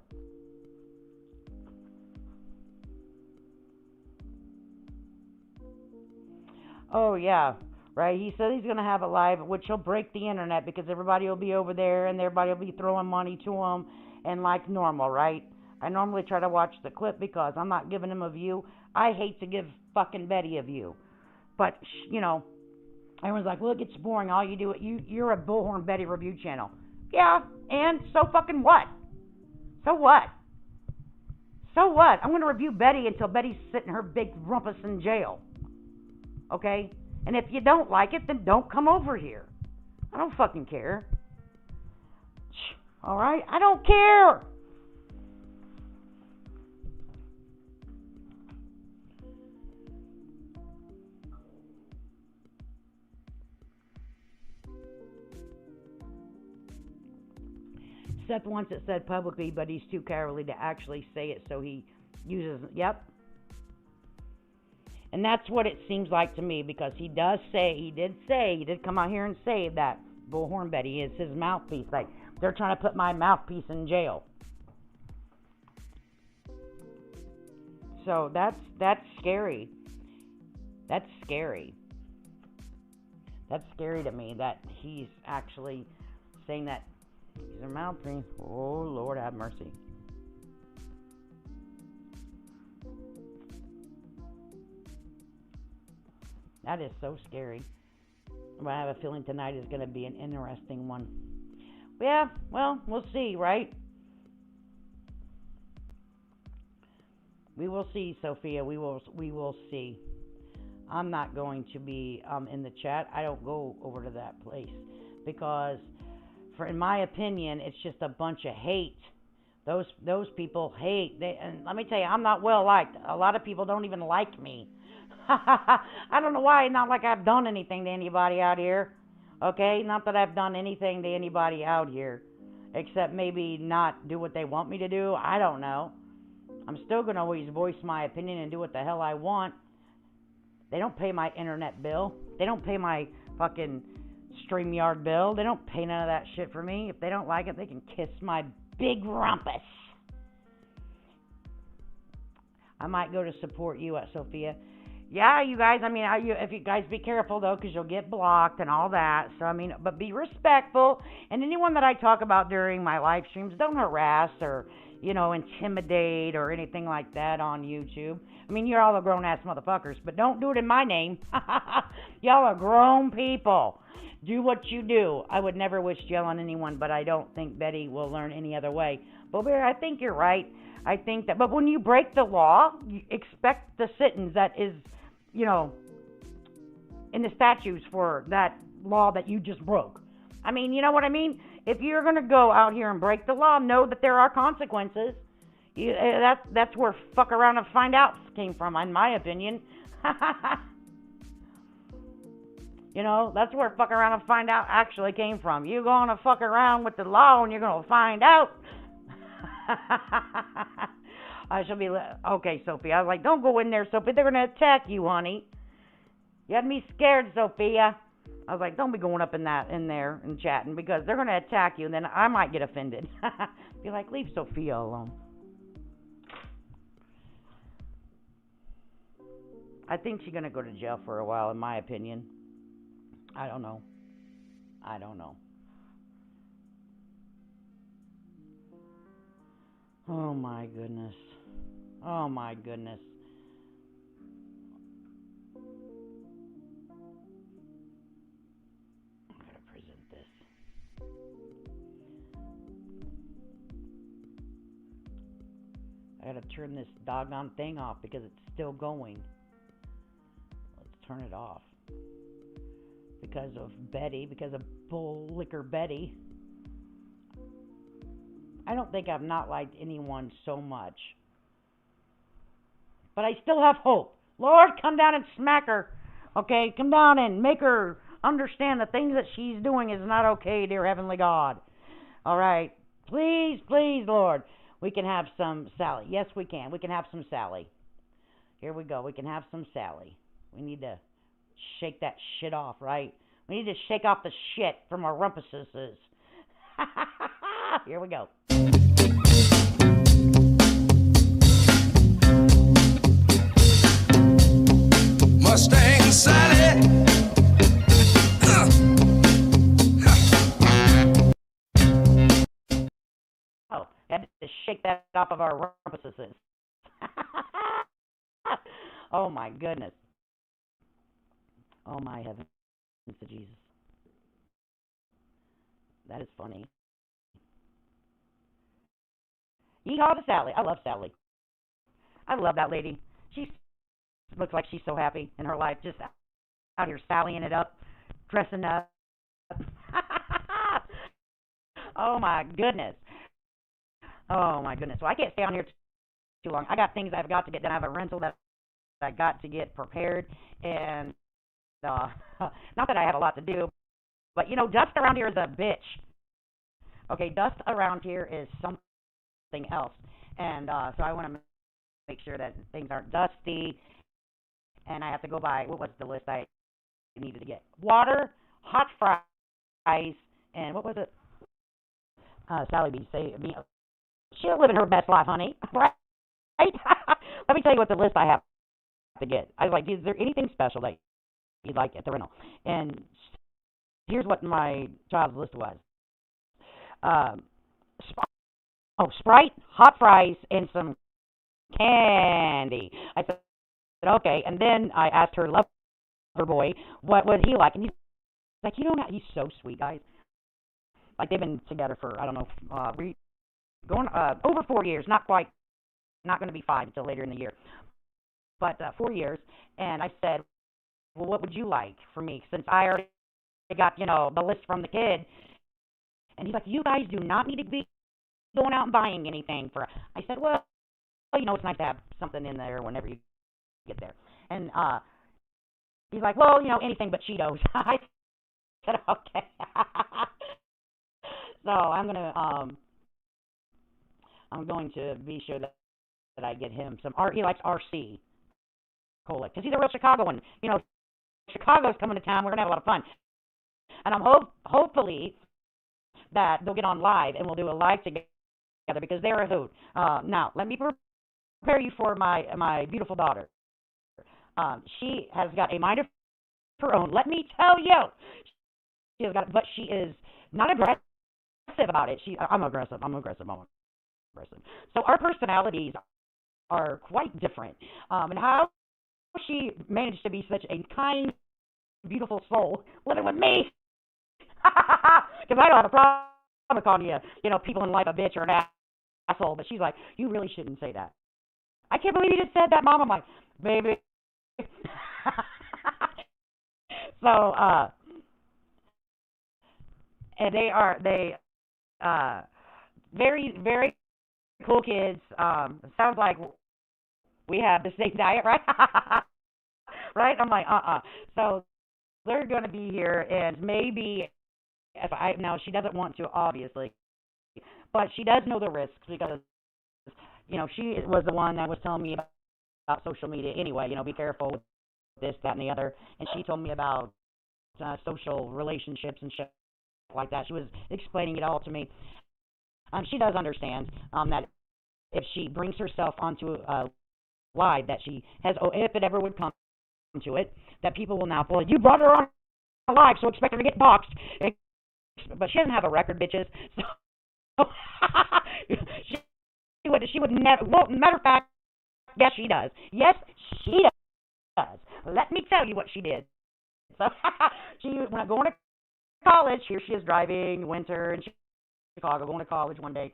Oh, yeah, right. He said he's going to have it live, which will break the internet because everybody will be over there and everybody will be throwing money to him and like normal, right? I normally try to watch the clip because I'm not giving him a view. I hate to give fucking Betty a view. But, you know, everyone's like, well, it gets boring. All you do, you're a Bullhorn Betty review channel. Yeah, and so fucking what? So what? So what? I'm going to review Betty until Betty's sitting her big rumpus in jail. Okay? And if you don't like it, then don't come over here. I don't fucking care. Alright? I don't care. Seth wants it said publicly, but he's too cowardly to actually say it, so he uses, yep. And that's what it seems like to me, because he did come out here and say that Bullhorn Betty is his mouthpiece. Like, they're trying to put my mouthpiece in jail. So that's scary. That's scary. That's scary to me that he's actually saying that he's a mouthpiece. Oh, Lord have mercy. That is so scary. But I have a feeling tonight is going to be an interesting one. Yeah, well, we'll see, right? We will see, Sophia. We will see. I'm not going to be in the chat. I don't go over to that place because, in my opinion, it's just a bunch of hate. Those people hate. And let me tell you, I'm not well liked. A lot of people don't even like me. I don't know why. Not like I've done anything to anybody out here. Okay? Not that I've done anything to anybody out here. Except maybe not do what they want me to do. I don't know. I'm still going to always voice my opinion and do what the hell I want. They don't pay my internet bill. They don't pay my fucking StreamYard bill. They don't pay none of that shit for me. If they don't like it, they can kiss my big rumpus. I might go to support you at Sophia. Yeah, you guys, I mean, if you guys be careful, though, because you'll get blocked and all that. So, I mean, but be respectful. And anyone that I talk about during my live streams, don't harass or, intimidate or anything like that on YouTube. I mean, you're all a grown-ass motherfuckers, but don't do it in my name. Y'all are grown people. Do what you do. I would never wish jail on anyone, but I don't think Betty will learn any other way. But Bear, I think you're right. I think that, but when you break the law, you expect the sentence that is, in the statutes for that law that you just broke. I mean, you know what I mean? If you're going to go out here and break the law, know that there are consequences. That's where fuck around and find out came from, in my opinion. That's where fuck around and find out actually came from. You're going to fuck around with the law and you're going to find out. I shall be okay, Sophie. I was like, don't go in there, Sophie. They're gonna attack you, honey. You had me scared, Sophia. I was like, don't be going up in there and chatting because they're gonna attack you, and then I might get offended. Be like, leave Sophia alone. I think she's gonna go to jail for a while, in my opinion. I don't know. Oh my goodness. Oh my goodness. I'm going to present this. I got to turn this doggone thing off because it's still going. Let's turn it off. Because of Betty, because of bull liquor Betty. I don't think I've not liked anyone so much but I still have hope. Lord, come down and smack her. Okay, come down and make her understand the things that she's doing is not okay, dear Heavenly God. All right, please, please, Lord, we can have some Sally. Yes, we can. We can have some Sally. Here we go. We can have some Sally. We need to shake that shit off, right? We need to shake off the shit from our rumpuses. Here we go. Mustang Sally. Oh, had to shake that off of our rumpuses. Oh my goodness. Oh my heavens to Jesus. That is funny. Yeehaw to Sally. I love Sally. I love that lady. She looks like she's so happy in her life, just out here sallying it up, dressing up. Oh my goodness. Oh my goodness. Well, I can't stay on here too long. I got things I've got to get done. I have a rental that I got to get prepared, and not that I have a lot to do, but you know, dust around here is a bitch. Okay, dust around here is something else, and so I want to make sure that things aren't dusty, and I have to go by, what was the list I needed to get? Water, hot fries, and what was it? Sally B. She'll live in her best life, honey, right? Let me tell you what the list I have to get. I was like, is there anything special that you'd like at the rental? And here's what my child's list was. Sprite, hot fries, and some candy. I said, okay. And then I asked her lover boy, what would he like? And he's like, you don't have, he's so sweet, guys. Like, they've been together for, I don't know, going over 4 years. Not quite, not going to be 5 until later in the year. But 4 years. And I said, well, what would you like for me? Since I already got, you know, the list from the kid. And he's like, you guys do not need to be going out and buying anything for. I said, well, you know, it's nice to have something in there whenever you get there. And he's like, well, you know, anything but Cheetos. I said, okay. So I'm going to be sure that I get him some. He likes RC Cola because he's a real Chicagoan. You know, Chicago's coming to town. We're gonna have a lot of fun, and I'm hopefully that they'll get on live and we'll do a live together because they're a hoot. Now, let me prepare you for my beautiful daughter. She has got a mind of her own. Let me tell you, she has got, but she is not aggressive about it. I'm aggressive. So our personalities are quite different. And how she managed to be such a kind, beautiful soul living with me. Because I don't have a problem calling you know, people in life a bitch or an asshole. But she's like, you really shouldn't say that. I can't believe you just said that, Mom. I'm like, baby. So, and they very, very cool kids. Sounds like we have the same diet, right? Right? I'm like, So they're going to be here, and maybe now she doesn't want to, obviously, but she does know the risks because, you know, she was the one that was telling me about social media anyway. You know, be careful with this, that, and the other. And she told me about social relationships and shit like that. She was explaining it all to me. She does understand that if she brings herself onto a live, that she has, if it ever would come to it, that people will now, well, you brought her on live, so expect her to get boxed. But she doesn't have a record, bitches. So she would never. Well, matter of fact, yes, she does. Yes, she does. Let me tell you what she did. So she, when going to college, here she is driving winter in Chicago, going to college one day.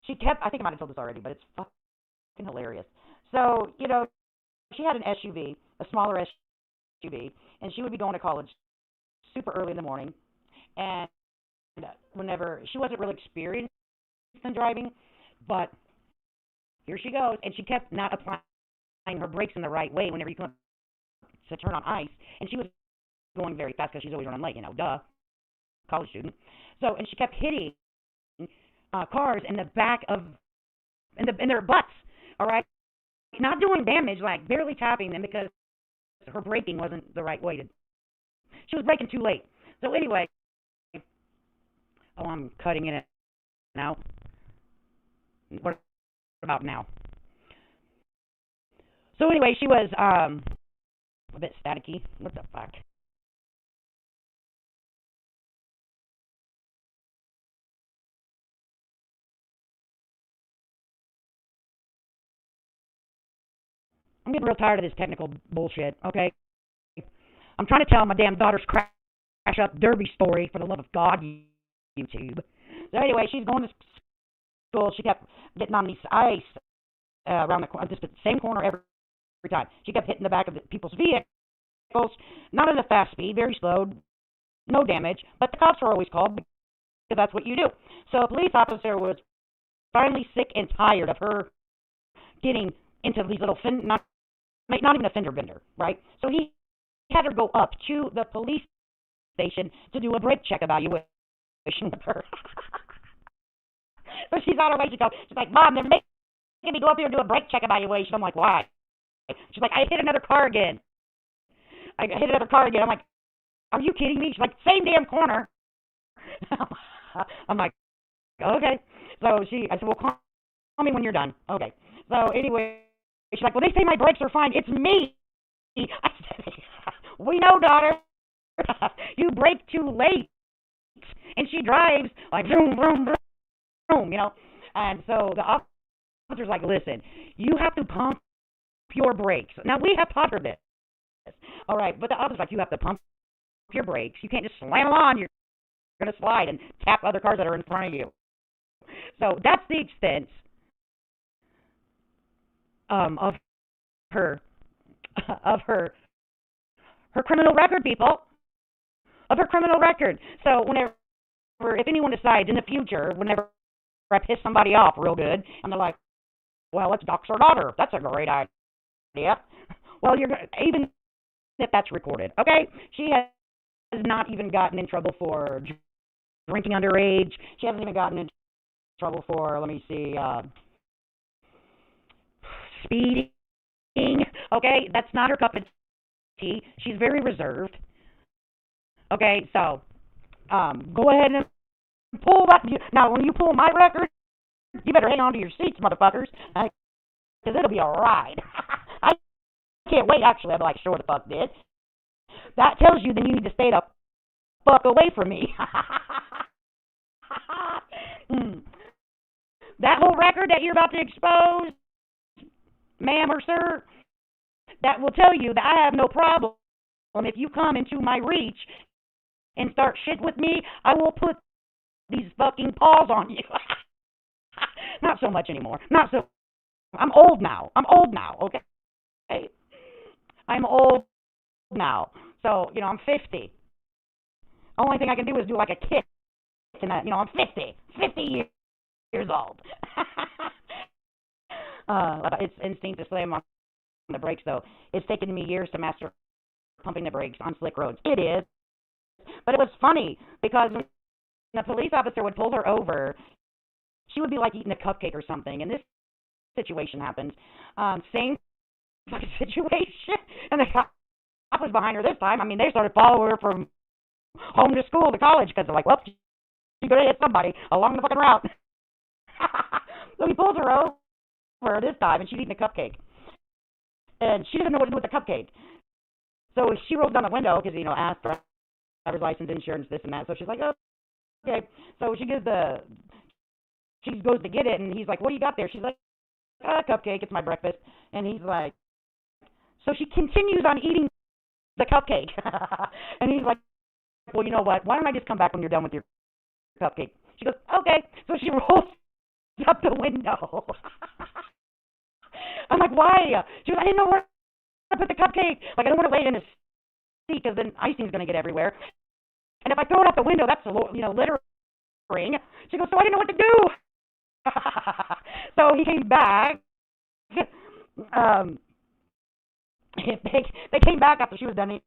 She kept, I think I might have told this already, but it's fucking hilarious. So, you know, she had an SUV, a smaller SUV, and she would be going to college super early in the morning. And whenever, she wasn't really experienced in driving, but here she goes. And she kept not applying her brakes in the right way whenever you come up to turn on ice, and she was going very fast because she's always running late, duh, college student. So, and she kept hitting cars in the back of, in their butts, all right? Not doing damage, like barely tapping them because her braking wasn't the right way to, she was braking too late. So anyway, I'm cutting it now. What about now? So anyway, she was a bit staticky. What the fuck? I'm getting real tired of this technical bullshit, okay? I'm trying to tell my damn daughter's crash up derby story, for the love of God, YouTube. So anyway, she's going to school. She kept getting on these ice around the corner, just the same corner every time. She kept hitting the back of people's vehicles, not at a fast speed, very slow, no damage, but the cops were always called because that's what you do. So a police officer was finally sick and tired of her getting into these little, not even a fender bender, right? So he had her go up to the police station to do a brake check evaluation with her. So she's on her way. She's like, Mom, they're making me go up here and do a brake check evaluation. I'm like, why? She's like, I hit another car again. I'm like, are you kidding me? She's like, same damn corner. I'm like, okay. So I said, well, call me when you're done. Okay. So anyway, she's like, well, they say my brakes are fine. It's me. I said, we know, daughter. You brake too late. And she drives like vroom, vroom, vroom, And so the officer's like, listen, you have to pump your brakes. Now, we have taught her this. All right, but the officer's like, you have to pump your brakes. You can't just slam them on. You're going to slide and tap other cars that are in front of you. So that's the extent of her criminal record, people. Of her criminal record. So if anyone decides in the future, whenever I piss somebody off real good, and they're like, well, let's dox our daughter. That's a great idea. Well, even if that's recorded, okay? She has not even gotten in trouble for drinking underage. She hasn't even gotten in trouble for, let me see, speeding. Okay? That's not her cup of tea. She's very reserved. Okay, so go ahead and pull that. Now, when you pull my record, you better hang on to your seats, motherfuckers, because it'll be a ride. I can't wait, actually. I'll be like, sure the fuck did. That tells you then you need to stay the fuck away from me. That whole record that you're about to expose, ma'am or sir, that will tell you that I have no problem if you come into my reach and start shit with me. I will put these fucking paws on you. Not so much anymore. I'm old now, okay? I'm old now. So, I'm 50. Only thing I can do is do like a kick. And, I'm 50 years old. It's instinct to slam on the brakes, though. It's taken me years to master pumping the brakes on slick roads. It is. But it was funny because when the police officer would pull her over, she would be like eating a cupcake or something. And this situation happened. Same situation. And the cop was behind her this time. I mean, they started following her from home to school to college because they're like, well, she's going to hit somebody along the fucking route. So he pulls her over this time, and she's eating a cupcake. And she doesn't know what to do with the cupcake. So she rolls down the window because, asked for driver's license, insurance, this and that. So she's like, oh, okay. So she goes to get it, and he's like, what do you got there? She's like, cupcake, it's my breakfast. And he's like, so she continues on eating the cupcake. And he's like, well, you know what? Why don't I just come back when you're done with your cupcake? She goes, okay. So she rolls up the window. I'm like, why? She goes, I didn't know where to put the cupcake. Like, I don't want to lay it in his seat because then icing's going to get everywhere. And if I throw it out the window, that's, littering. She goes, so I didn't know what to do. So he came back. They came back after she was done eating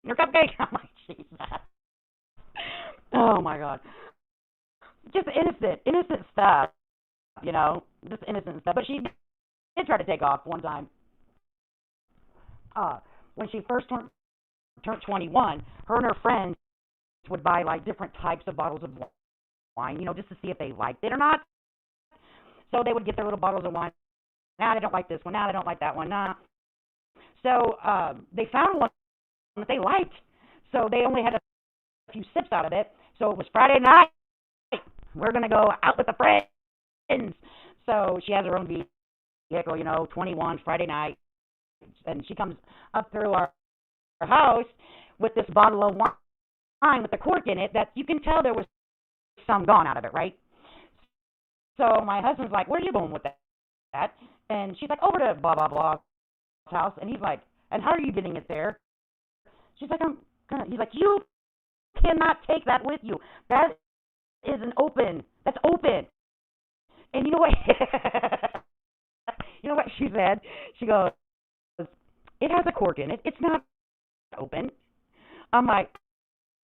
her cupcake. I'm like, Jesus. Oh my God. Just innocent stuff, just innocent stuff. But she did try to take off one time. When she first turned 21, her and her friends would buy like different types of bottles of wine, just to see if they liked it or not. So they would get their little bottles of wine. Nah, I don't like this one. Nah, I don't like that one. Nah. So they found one that they liked. So they only had a few sips out of it. So it was Friday night. We're going to go out with the friends. So she has her own vehicle, 21, Friday night. And she comes up through our house with this bottle of wine with the cork in it that you can tell there was some gone out of it, right? So my husband's like, where are you going with that? And she's like, over to blah, blah, blah house. And he's like, and how are you getting it there? She's like, he's like, you cannot take that with you. That is that's open. And you know what? You know what she said? She goes, it has a cork in it. It's not open. I'm like,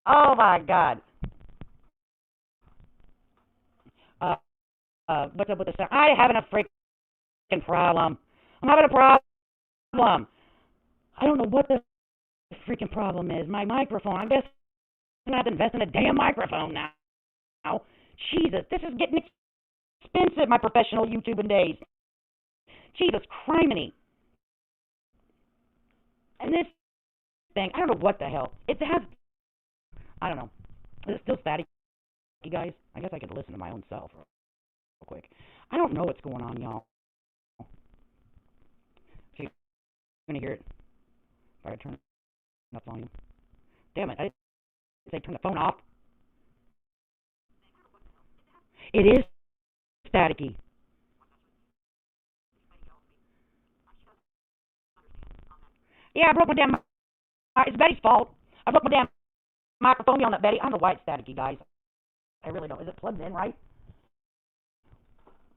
oh my God. What's up with this? I'm having a freaking problem. I'm having a problem. I don't know what the freaking problem is. My microphone. I guess I'm going to have to invest in a damn microphone now. Jesus, this is getting expensive, my professional YouTubing days. Jesus criminy. And this thing, I don't know what the hell. It has, I don't know. Is it still static, you guys? I guess I could listen to my own self real quick. I don't know what's going on, y'all. So you're going to hear it. If I turn up volume. Damn it, I didn't say turn the phone off. It is staticky. Yeah, I broke my damn... It's Betty's fault. I broke my damn microphone yelling at Betty. I don't know why it's staticky, guys. I really don't. Is it plugged in right?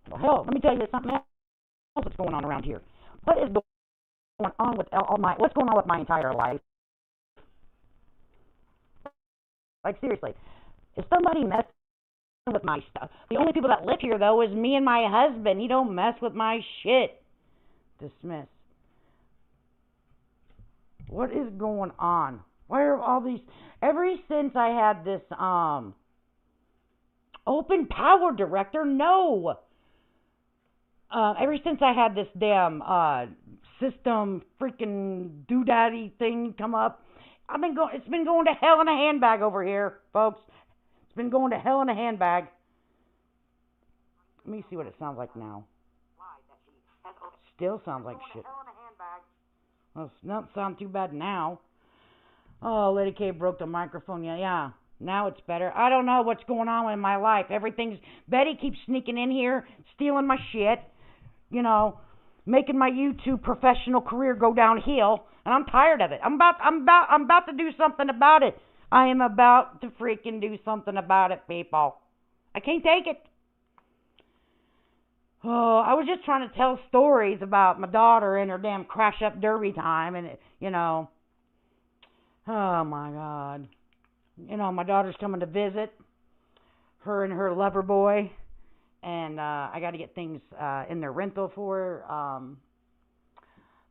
Well, hell, let me tell you something else that's going on around here. What is going on with what's going on with my entire life? Like, seriously. Is somebody messing with my stuff? The only people that live here, though, is me and my husband. He don't mess with my shit. Dismiss. What is going on? Why are all these... Ever since I had this, open power director, no. Ever since I had this damn, system freaking doodaddy thing come up, it's been going to hell in a handbag over here, folks. It's been going to hell in a handbag. Let me see what it sounds like now. Still sounds like shit. Well, it doesn't sound too bad now. Oh, Lady K broke the microphone. Yeah. Now it's better. I don't know what's going on in my life. Betty keeps sneaking in here, stealing my shit, making my YouTube professional career go downhill, and I'm tired of it. I'm about to do something about it. I am about to freaking do something about it, people. I can't take it. Oh, I was just trying to tell stories about my daughter and her damn crash up derby time, and oh my God. My daughter's coming to visit, her and her lover boy, and I got to get things in their rental for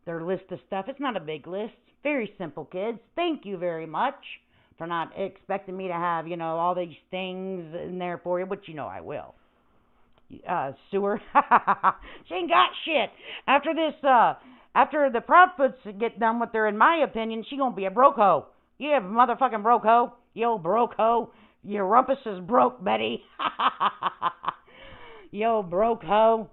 their list of stuff. It's not a big list. Very simple, kids. Thank you very much for not expecting me to have, all these things in there for you, but I will. Sewer. She ain't got shit. After the Proudfoots get done with her, in my opinion, she gonna be a broke hoe. You motherfucking broke hoe. You old broke hoe. Your rumpus is broke, Betty. You old broke hoe.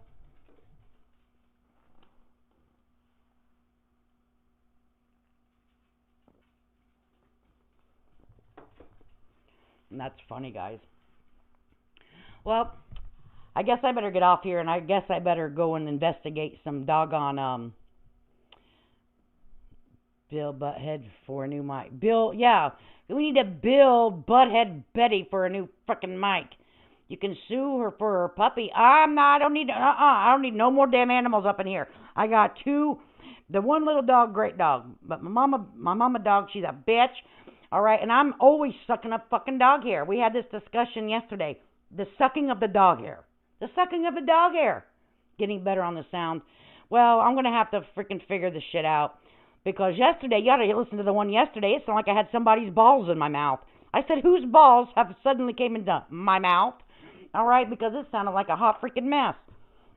And that's funny, guys. Well, I guess I better get off here, and I guess I better go and investigate some doggone, Bill Butthead for a new mic. We need to bill Butthead Betty for a new frickin' mic. You can sue her for her puppy. I don't need no more damn animals up in here. I got two The one little dog, great dog. But my mama dog, she's a bitch. All right, and I'm always sucking up fucking dog hair. We had this discussion yesterday. The sucking of the dog hair. The sucking of the dog hair. Getting better on the sound. Well, I'm going to have to freaking figure this shit out. Because yesterday, you got to listen to the one yesterday. It sounded like I had somebody's balls in my mouth. I said, whose balls have suddenly came into my mouth? All right, because it sounded like a hot freaking mess.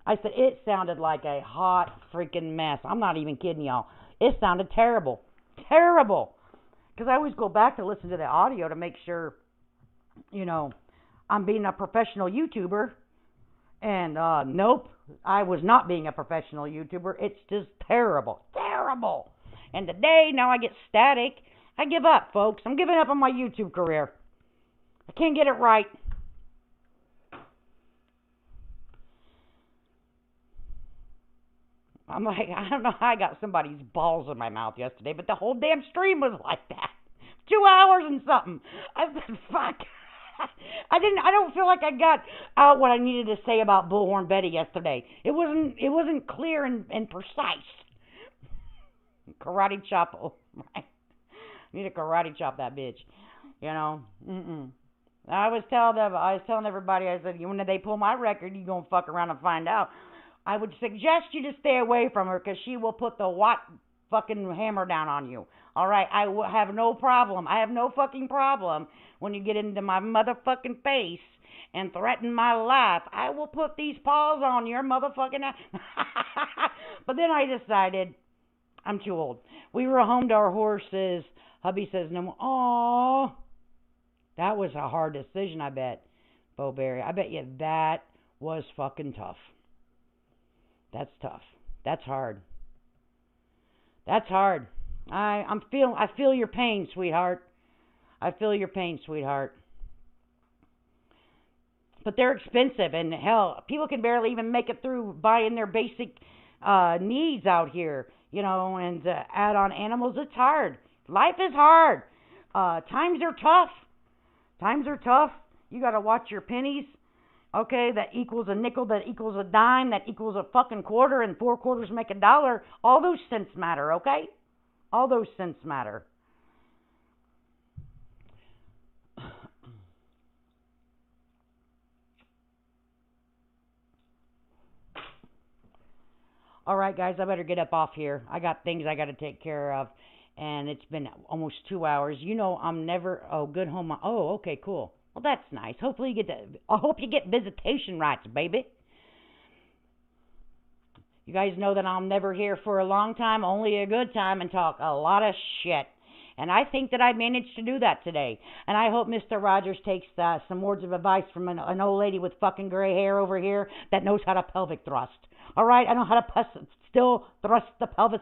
I said, it sounded like a hot freaking mess. I'm not even kidding y'all. It sounded terrible. Terrible. Because I always go back to listen to the audio to make sure, I'm being a professional YouTuber. And nope, I was not being a professional YouTuber. It's just terrible. Terrible. And today, now I get static. I give up, folks. I'm giving up on my YouTube career. I can't get it right. I'm like, I don't know how I got somebody's balls in my mouth yesterday, but the whole damn stream was like that. 2 hours and something. I said, fuck. I don't feel like I got out what I needed to say about Bullhorn Betty yesterday. It wasn't clear and precise. Karate chop. Oh, right. Need to karate chop that bitch. I was telling everybody, I said, when they pull my record, you gonna fuck around and find out. I would suggest you to stay away from her because she will put the fucking hammer down on you. All right, I have no problem. I have no fucking problem when you get into my motherfucking face and threaten my life. I will put these paws on your motherfucking ass. But then I decided I'm too old. We were home to our horses. Hubby says no more. Aww. That was a hard decision, I bet, Bo Berry. I bet you that was fucking tough. That's tough. That's hard. That's hard. I feel your pain, sweetheart. I feel your pain, sweetheart. But they're expensive, and hell, people can barely even make it through buying their basic needs out here, and add on animals. It's hard. Life is hard. Times are tough. Times are tough. You got to watch your pennies. Okay, that equals a nickel, that equals a dime, that equals a fucking quarter, and 4 quarters make $1. All those cents matter, okay? All those cents matter. All right, guys, I better get up off here. I got things I got to take care of, and it's been almost 2 hours. I'm never, good home. Oh, okay, cool. Well, that's nice. Hopefully I hope you get visitation rights, baby. You guys know that I'm never here for a long time, only a good time, and talk a lot of shit. And I think that I managed to do that today. And I hope Mr. Rogers takes some words of advice from an old lady with fucking gray hair over here that knows how to pelvic thrust. All right? I know how to still thrust the pelvis,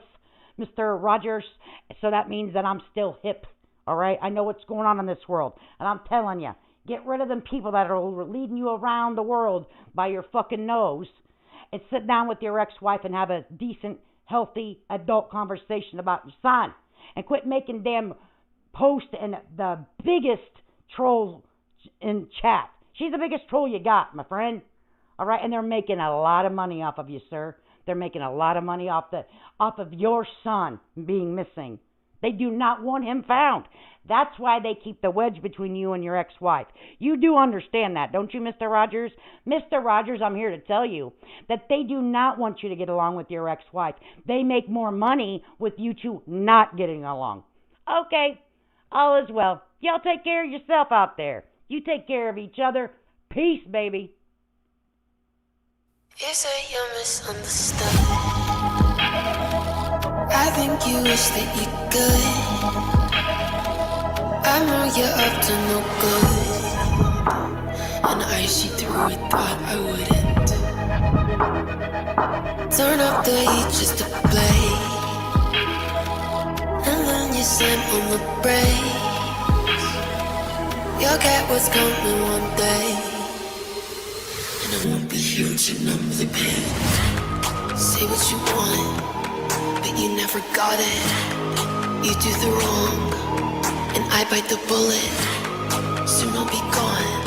Mr. Rogers. So that means that I'm still hip. All right? I know what's going on in this world. And I'm telling you, get rid of them people that are leading you around the world by your fucking nose. And sit down with your ex-wife and have a decent, healthy, adult conversation about your son. And quit making damn posts and the biggest troll in chat. She's the biggest troll you got, my friend. All right? And they're making a lot of money off of you, sir. They're making a lot of money off of your son being missing. They do not want him found. That's why they keep the wedge between you and your ex-wife. You do understand that, don't you, Mr. Rogers? Mr. Rogers, I'm here to tell you that they do not want you to get along with your ex-wife. They make more money with you two not getting along. Okay, all is well. Y'all take care of yourself out there. You take care of each other. Peace, baby. You say you're misunderstood. I think you wish that you could. I know you're up to no good, and I see through it, thought I wouldn't. Turn up the heat just to play, and then you slam on the brakes. You'll get what's coming one day, and I won't be here to numb the pain. Say what you want, but you never got it. You do the wrong, and I bite the bullet. Soon I'll be gone,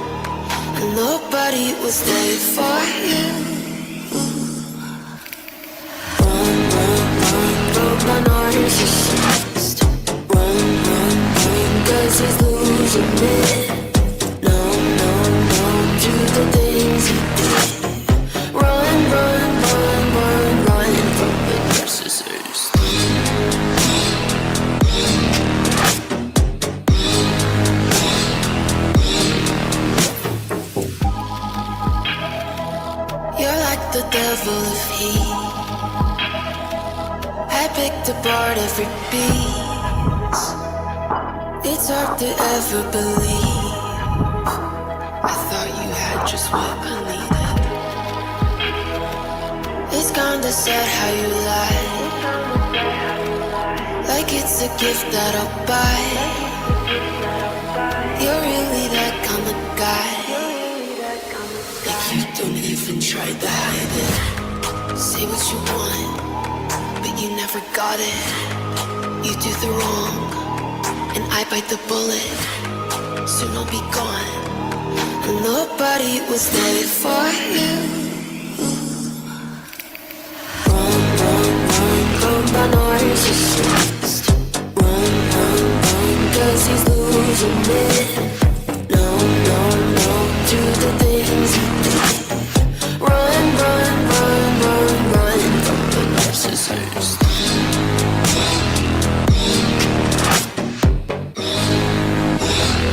and nobody will stay for you. Run, run, run, losing it. No, no, no, to the things he did. Run, run, run, run, run from the narcissist. You're like the devil if he had picked apart every piece. It's hard to ever believe. I thought you had just what I needed. It's kinda sad how you lie, like it's a gift that I'll buy. You're really that kind of guy. Like you don't even try to hide it. Say what you want, but you never got it. You do the wrong, and I bite the bullet. Soon I'll be gone, and nobody was there for you. Run, run, run from my narcissist. Run, run, run, 'cause he's losing it. No, no, no, to the things he